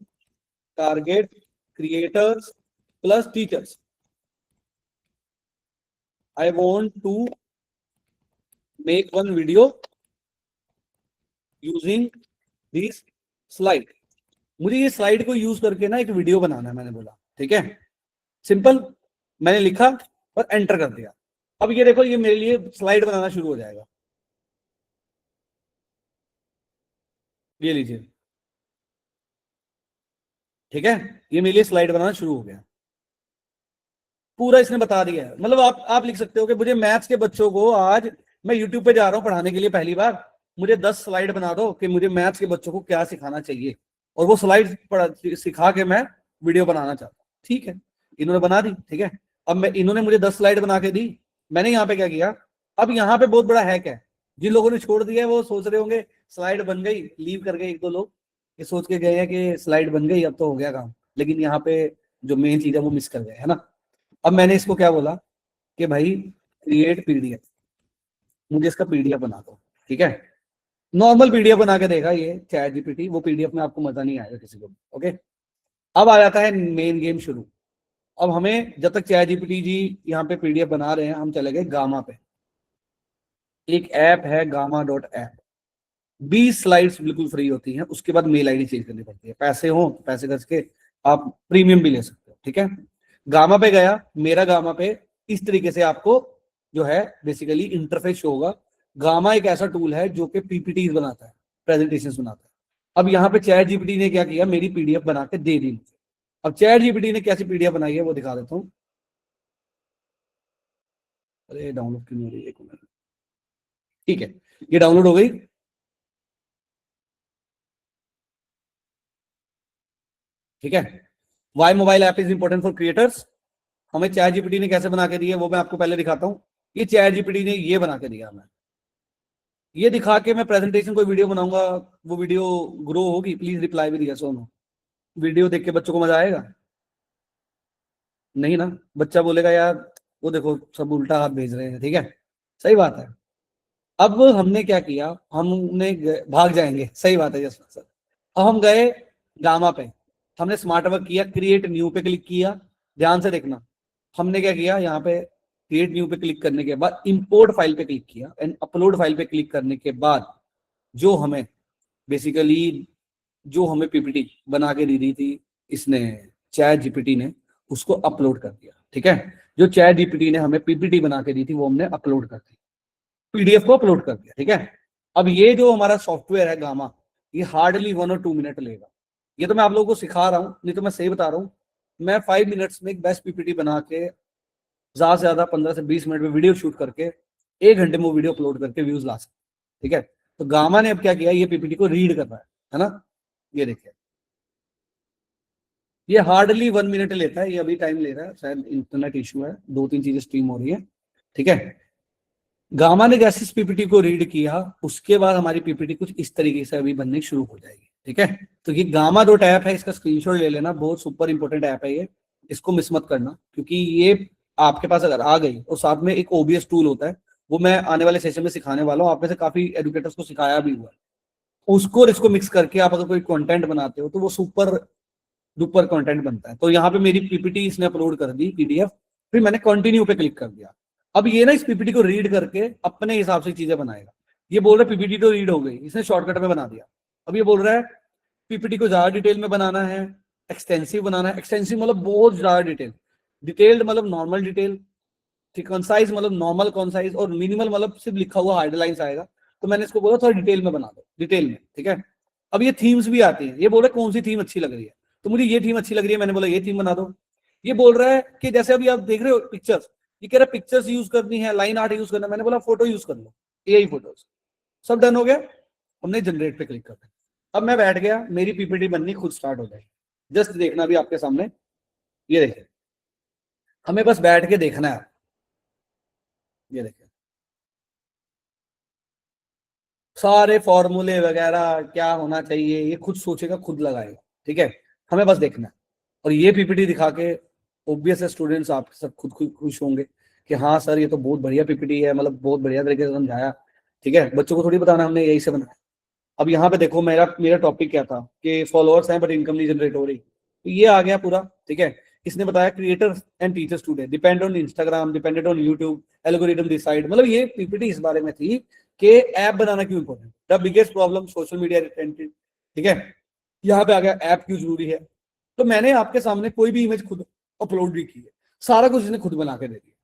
target creators plus teachers, I want to make one video using this slide. मुझे ये स्लाइड को यूज करके ना एक वीडियो बनाना है, मैंने बोला, ठीक है। सिंपल, मैंने लिखा और एंटर कर दिया। अब ये देखो, ये मेरे लिए स्लाइड बनाना शुरू हो जाएगा। ये लीजिए, ठीक है। ये मेरे लिए स्लाइड बनाना शुरू हो गया, पूरा इसने बता दिया है। मतलब आप लिख सकते हो कि मुझे मैथ्स के बच्चों को, आज मैं यूट्यूब पे जा रहा हूँ पढ़ाने के लिए पहली बार, मुझे 10 स्लाइड बना दो कि मुझे मैथ्स के बच्चों को क्या सिखाना चाहिए, और वो स्लाइड सिखा के मैं वीडियो बनाना चाहता हूँ, ठीक है। इन्होंने बना दी, ठीक है। अब मैं, इन्होंने मुझे 10 स्लाइड बना के दी, मैंने यहाँ पे क्या किया। अब यहाँ पे बहुत बड़ा हैक है, जिन लोगों ने छोड़ दिया है वो सोच रहे होंगे स्लाइड बन गई, लीव कर गए एक दो लोग, ये सोच के गए हैं कि स्लाइड बन गई अब तो हो गया काम, लेकिन यहाँ पे जो मेन चीज है वो मिस कर गए, है ना। अब मैंने इसको क्या बोला कि भाई क्रिएट पीडीएफ, मुझे इसका पीडीएफ बना दो, ठीक है। नॉर्मल पीडीएफ बना के देगा ये चैट जीपीटी, वो पीडीएफ में आपको मजा नहीं आएगा किसी को, ओके। अब आ जाता है मेन गेम शुरू। अब हमें, जब तक चैट जीपीटी जी यहाँ पे पीडीएफ बना रहे हैं, हम चले गए गामा पे। एक ऐप है गामा डॉट ऐप, 20 स्लाइड्स बिल्कुल फ्री होती हैं, उसके बाद मेल आईडी चेंज करनी पड़ती है। पैसे हो तो पैसे खर्च के आप प्रीमियम भी ले सकते हो, ठीक है। गामा पे गया, मेरा गामा पे इस तरीके से आपको जो है बेसिकली इंटरफेस शो होगा। गामा एक ऐसा टूल है जो कि पीपीटी बनाता है, प्रेजेंटेशंस बनाता है। अब यहाँ पे चैट जीपीटी ने क्या किया, मेरी पीडीएफ बना के दे दी मुझे। अब चैट जीपीटी ने कैसी पीडीएफ बनाई है वो दिखा देता हूँ। अरे डाउनलोड क्यों नहीं हो रही है, एक मिनट, ठीक है। ये डाउनलोड हो गई, ठीक है। Why mobile app is important for creators, हमें चैट जीपीटी ने कैसे बना के दी है वो मैं आपको पहले दिखाता हूँ। ये चैट जीपीटी ने ये बना के दिया, मैं ये दिखा के मैं प्रेजेंटेशन कोई वीडियो बनाऊंगा, वो वीडियो ग्रो होगी? प्लीज रिप्लाई भी दिया सोनो। वीडियो देख के बच्चों को मजा आएगा? नहीं ना, बच्चा बोलेगा यार वो देखो सब उल्टा हाथ भेज रहे हैं, ठीक है। सही बात है। अब हमने क्या किया, हमने भाग जाएंगे, सही बात है यस सर। अब हम गए गामा पे, हमने स्मार्ट वर्क किया, क्रिएट न्यू पे क्लिक किया। ध्यान से देखना, हमने क्या किया, यहाँ पे क्रिएट न्यू पे क्लिक करने के बाद इंपोर्ट फाइल पे क्लिक किया, एंड अपलोड फाइल पे क्लिक करने के बाद जो हमें बेसिकली, जो हमें पीपीटी बना के दी दी थी इसने, चैट जीपीटी ने, उसको अपलोड कर दिया, ठीक है। जो चैट जीपीटी ने हमें पीपीटी बना के दी थी वो हमने अपलोड कर दी, पीडीएफ को अपलोड कर दिया, ठीक है। अब ये जो हमारा सॉफ्टवेयर है गामा, ये हार्डली 1 और 2 मिनट लेगा। ये तो मैं आप लोगों को सिखा रहा हूँ, नहीं तो मैं सही बता रहा हूँ, मैं 5 मिनट्स में एक बेस्ट पीपीटी बना के, ज्यादा से ज्यादा 15 से 20 मिनट में वीडियो शूट करके 1 घंटे में वो वीडियो अपलोड करके व्यूज ला सकते, ठीक है। तो गामा ने अब क्या किया, ये पीपीटी को रीड कर रहा है ना, ये देखिए, ये हार्डली 1 मिनट लेता है, ये अभी टाइम ले रहा है, शायद इंटरनेट इशू है, 2-3 चीजें स्ट्रीम हो रही है, ठीक है। गामा ने जैसे इस पीपीटी को रीड किया, उसके बाद हमारी पीपीटी कुछ इस तरीके से अभी बननी शुरू हो जाएगी, ठीक है। तो ये गामा डॉट ऐप है, इसका स्क्रीनशॉट ले लेना, बहुत सुपर इंपॉर्टेंट ऐप है ये, इसको मिस मत करना, क्योंकि ये आपके पास अगर आ गई और साथ में एक ओबीएस टूल होता है, वो मैं आने वाले सेशन में सिखाने वाला हूँ, आप में से काफी एडुकेटर्स को सिखाया भी हुआ है, उसको और इसको मिक्स करके आप अगर कोई कंटेंट बनाते हो तो वो सुपर डुपर कंटेंट बनता है। तो यहाँ पे मेरी पीपीटी इसने अपलोड कर दी पीडीएफ, फिर मैंने कंटिन्यू पे क्लिक कर दिया। अब ये ना इस पीपीटी को रीड करके अपने हिसाब से चीजें बनाएगा। ये बोल रहा है पीपीटी तो रीड हो गई, इसने शॉर्टकट में बना दिया। अब ये बोल रहा है पीपीटी को ज्यादा डिटेल में बनाना है, एक्सटेंसिव बनाना है, एक्सटेंसिव मतलब बहुत ज्यादा डिटेल, डिटेल्ड मतलब नॉर्मल डिटेल, ठीक, कंसाइज मतलब नॉर्मल कंसाइज, और मिनिमल मतलब सिर्फ लिखा हुआ हाइडलाइंस आएगा। तो मैंने इसको बोला थोड़ा डिटेल में बना दो, डिटेल में, ठीक है। अब ये थीम्स भी आती हैं, ये बोल रहा है कौन सी थीम अच्छी लग रही है, तो मुझे ये थीम अच्छी लग रही है, मैंने बोला ये थीम बना दो। ये बोल रहा है कि जैसे अभी आप देख रहे हो पिक्चर्स, ये कह रहा है पिक्चर्स यूज करनी है, लाइन आर्ट यूज करना है, मैंने बोला फोटो यूज कर लो, एआई फोटोज। सब डन हो गया, हमने जनरेट पे क्लिक कर दिया। अब मैं बैठ गया, मेरी पीपीटी बननी खुद स्टार्ट हो जाएगी। जस्ट देखना भी आपके सामने, ये देखिए, हमें बस बैठ के देखना है, ये देखिए सारे फॉर्मूले वगैरह क्या होना चाहिए ये खुद सोचेगा, खुद लगाएगा, ठीक है। हमें बस देखना है, और ये पीपीटी दिखा के ऑब्वियस है स्टूडेंट्स आप सब खुद खुश होंगे कि हाँ सर ये तो बहुत बढ़िया पीपीटी है, मतलब बहुत बढ़िया तरीके से समझाया, ठीक है। बच्चों को थोड़ी बताना हमने यही से बनाया। अब यहाँ पे देखो मेरा मेरा टॉपिक क्या था कि फॉलोअर्स हैं बट इनकम नहीं जनरेट हो रही, तो ये आ गया पूरा, ठीक है। इसने बताया creators and teachers today depend on Instagram, depended on YouTube, algorithm decide, मतलब ये पीपीटी इस बारे में थी कि ऐप बनाना क्यों important, the biggest problem social media retention, ठीक है। यहाँ पे आ गया ऐप क्यों जरूरी है। तो मैंने आपके सामने कोई भी इमेज खुद अपलोड नहीं की है, सारा कुछ इसने खुद बना के दे दिया।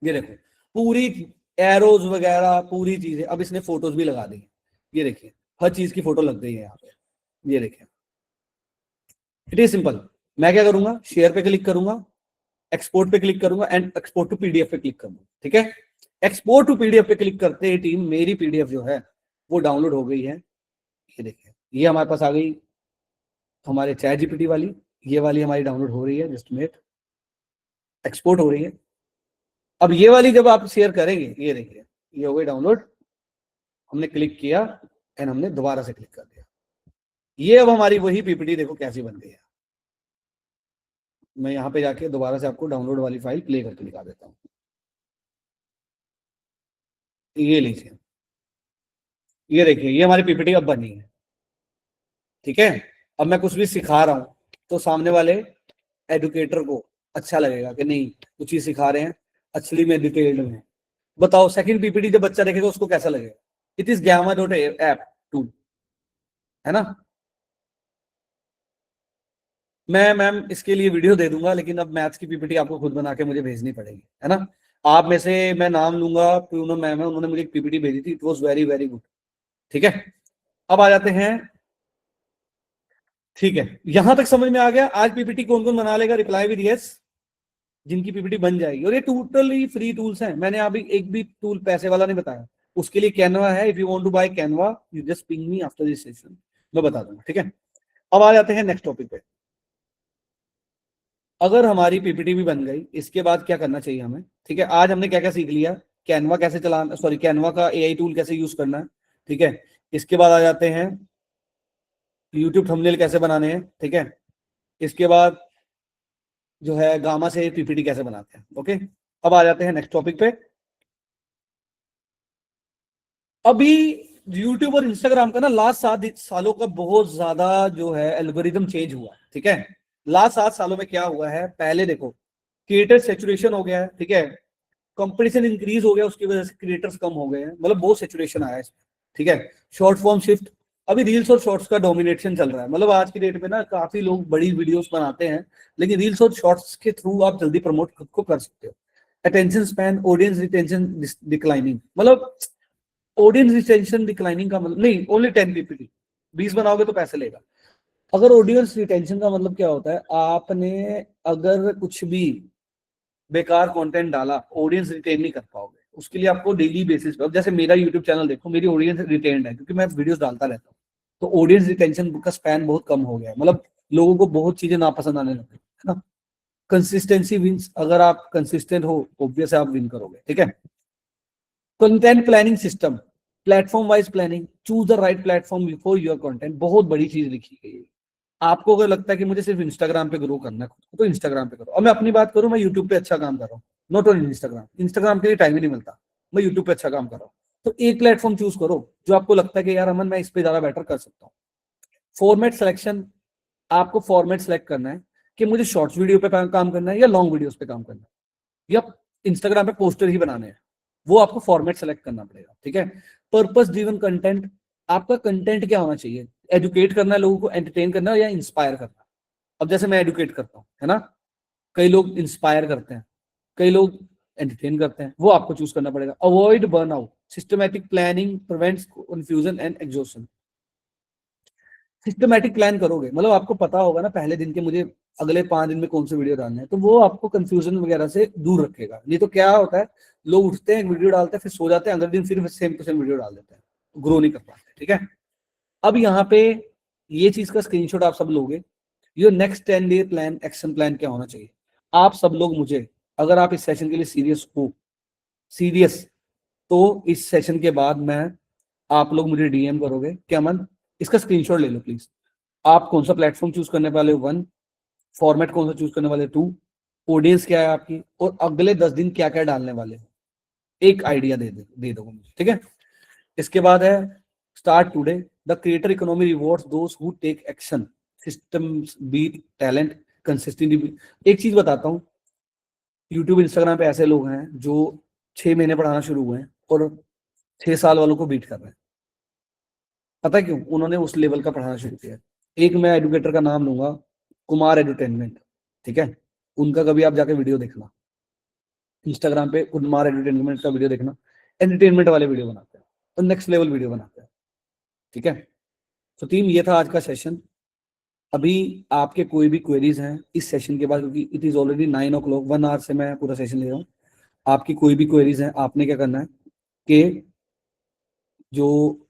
ये देखो पूरी एरोज वगैरह पूरी चीजें, अब इसने फोटोज भी लगा दी, ये देखिए हर चीज की फोटो लग गई है यहाँ पे, ये देखिए। इट इज सिंपल, मैं क्या करूंगा, शेयर पे क्लिक करूंगा, एक्सपोर्ट पे क्लिक करूंगा एंड एक्सपोर्ट टू पीडीएफ पे क्लिक करूंगा, ठीक है। एक्सपोर्ट टू पीडीएफ पे क्लिक करते ही टीम मेरी पीडीएफ जो है वो डाउनलोड हो गई है, ये देखिए ये हमारे पास आ गई हमारे चैट जीपीटी वाली, ये वाली हमारी डाउनलोड हो रही है, जस्ट मिनट, एक्सपोर्ट हो रही है। अब ये वाली जब आप शेयर करेंगे, ये देखिए ये हो गई डाउनलोड, हमने क्लिक किया एंड हमने दोबारा से क्लिक कर दिया, ये अब हमारी वही पीपीटी देखो कैसी बन गई है। मैं यहाँ पे जाके दोबारा से आपको डाउनलोड वाली फाइल प्ले करके दिखा देता हूँ, ये लीजिए, ये देखिए ये हमारी पीपीटी अब बनी है, ठीक है। अब मैं कुछ भी सिखा रहा हूँ तो सामने वाले एडुकेटर को अच्छा लगेगा कि नहीं कुछ चीज सिखा रहे हैं असली में, डिटेल्ड में। बताओ सेकंड पीपीटी जब बच्चा देखेगा उसको कैसा लगेगा। It is gamma dot app tool, है ना। मैं मैम इसके लिए वीडियो दे दूंगा, लेकिन अब मैथ्स की पीपीटी आपको खुद बना के मुझे भेजनी पड़ेगी, है ना। आप में से मैं नाम लूंगा, पूनम मैम है, उन्होंने मुझे एक पीपीटी भेजी थी, it was very very good, ठीक है। अब आ जाते हैं, ठीक है, यहां तक समझ में आ गया। आज पीपीटी कौन कौन बना लेगा, रिप्लाई विद यस, जिनकी पीपीटी बन जाएगी, और ये टोटली फ्री टूल्स हैं, मैंने अभी एक भी टूल पैसे वाला नहीं बताया। उसके लिए कैनवा है, if you want to buy Canva you just ping me after this session, मैं बता दूंगा, ठीक है। अब आ जाते हैं नेक्स्ट टॉपिक पे। अगर हमारी पीपीटी भी बन गई, इसके बाद क्या करना चाहिए हमें, ठीक है। आज हमने क्या क्या सीख लिया, कैनवा कैसे चलाना, सॉरी कैनवा का एआई टूल कैसे यूज करना है, ठीक है। इसके बाद आ जाते हैं यूट्यूब थंबनेल कैसे बनाने हैं, ठीक है। इसके बाद जो है गामा से पीपीटी कैसे बनाते हैं, ओके। अब आ जाते हैं नेक्स्ट टॉपिक पे। अभी यूट्यूब और इंस्टाग्राम का ना लास्ट 7 सालों का बहुत ज्यादा जो है एल्गोरिदम चेंज हुआ है, ठीक है। लास्ट 7 सालों में क्या हुआ है, पहले देखो क्रिएटर सेचुरेशन हो गया है, ठीक है। कंपटीशन इंक्रीज हो गया, उसकी वजह से क्रिएटर्स कम हो गए हैं, मतलब बहुत सेचुरेशन आया है इसमें, ठीक है। शॉर्ट फॉर्म शिफ्ट, अभी रील्स और शॉर्ट्स का डोमिनेशन चल रहा है, मतलब आज की डेट में ना काफी लोग बड़ी वीडियोस बनाते हैं, लेकिन रील्स और शॉर्ट्स के थ्रू आप जल्दी प्रमोट खुद को कर सकते हो। Attention span, audience retention declining, मतलब ऑडियंस रिटेंशन डिक्लाइनिंग का मतलब नहीं, ओनली 10 पीपीटी 20 बनाओगे तो पैसे लेगा। अगर ऑडियंस रिटेंशन का मतलब क्या होता है, आपने अगर कुछ भी बेकार कंटेंट डाला ऑडियंस रिटेन नहीं कर पाओगे, उसके लिए आपको डेली बेसिस पे, अब जैसे मेरा यूट्यूब चैनल देखो, मेरी ऑडियंस रिटेन्ड है क्योंकि मैं वीडियोस डालता रहता हूँ, तो ऑडियंस रिटेंशन का स्पैन बहुत कम हो गया है, मतलब लोगों को बहुत चीजें नापसंद आने लग गई है ना। कंसिस्टेंसी विंस, अगर आप कंसिस्टेंट हो ऑब्वियस आप विन करोगे, ठीक है। Content planning system, platform wise planning, choose the right platform for your content, बहुत बड़ी चीज लिखी गई है। आपको अगर लगता है कि मुझे सिर्फ इंस्टाग्राम पे ग्रो करना है तो इंस्टाग्राम पे करो। अब मैं अपनी बात करूं, मैं यूट्यूब पे अच्छा काम कर रहा हूँ, नॉट ओनली इंस्टाग्राम, इंस्टाग्राम के लिए टाइम ही नहीं मिलता, मैं यूट्यूब पे अच्छा काम कर रहा हूँ। तो एक प्लेटफॉर्म चूज करो जो आपको लगता है कि यार अमन मैं इस पे ज्यादा बेटर कर सकता हूँ। फॉर्मेट सिलेक्शन, आपको फॉर्मेट सेलेक्ट करना है कि मुझे शॉर्ट्स वीडियो पे काम करना है या लॉन्ग वीडियोस पे काम करना है या इंस्टाग्राम पे पोस्टर ही बनाने हैं, वो आपको फॉर्मेट सेलेक्ट करना पड़ेगा, ठीक है। पर्पस ड्रिवन कंटेंट, आपका कंटेंट क्या होना चाहिए, एजुकेट करना है लोगों को, एंटरटेन करना है या इंस्पायर करना है। अब जैसे मैं एजुकेट करता हूँ, है ना, कई लोग इंस्पायर करते हैं, कई लोग एंटरटेन करते हैं, वो आपको चूज करना पड़ेगा। Avoid burnout, systematic planning prevents confusion and exhaustion. Systematic plan करोगे मतलब आपको पता होगा ना पहले दिन के मुझे अगले 5 दिन में कौन से वीडियो डालने हैं, तो वो आपको कंफ्यूजन वगैरह से दूर रखेगा। नहीं तो क्या होता है, लोग उठते हैं वीडियो डालते हैं फिर सो जाते हैं, अगले दिन फिर सेम टू सेम वीडियो डाल देते हैं, ग्रो नहीं कर पाते, ठीक है। अब यहाँ पे ये चीज का स्क्रीनशॉट आप सब लोगे, your next 10 day plan, action plan क्या होना चाहिए। आप सब लोग मुझे, अगर आप इस सेशन के लिए सीरियस हो, सीरियस, तो इस सेशन के बाद मैं, आप लोग मुझे डीएम करोगे क्या मन, इसका स्क्रीनशॉट ले लो प्लीज। आप कौन सा प्लेटफॉर्म चूज करने वाले हो, 1, फॉर्मेट कौन सा चूज करने वाले, 2, ऑडियंस क्या है आपकी, और अगले 10 दिन क्या क्या डालने वाले हो, एक आइडिया दे दो मुझे, ठीक है। इसके बाद है start today, the creator economy rewards those who take action, systems beat talent, consistency. एक चीज बताता हूँ, यूट्यूब इंस्टाग्राम पे ऐसे लोग हैं जो 6 महीने पढ़ाना शुरू हुए हैं और 6 साल वालों को बीट कर रहे हैं। पता है क्यों, उन्होंने उस लेवल का पढ़ाना शुरू किया। एक मैं एडुकेटर का नाम लूंगा, कुमार एडुटेनमेंट, ठीक है, उनका कभी आप जाके वीडियो देखना, इंस्टाग्राम पे कुमार एडुटेनमेंट का वीडियो देखना, एंटरटेनमेंट वाले वीडियो बनाते हैं और नेक्स्ट लेवल वीडियो बनाते हैं, ठीक है। तो टीम ये था आज का सेशन। अभी आपके कोई भी क्वेरीज हैं इस सेशन के बाद, क्योंकि it is already 9 o'clock, 1 hour से मैं पूरा सेशन ले रहा हूँ। आपकी कोई भी क्वेरीज हैं, आपने क्या करना है कि जो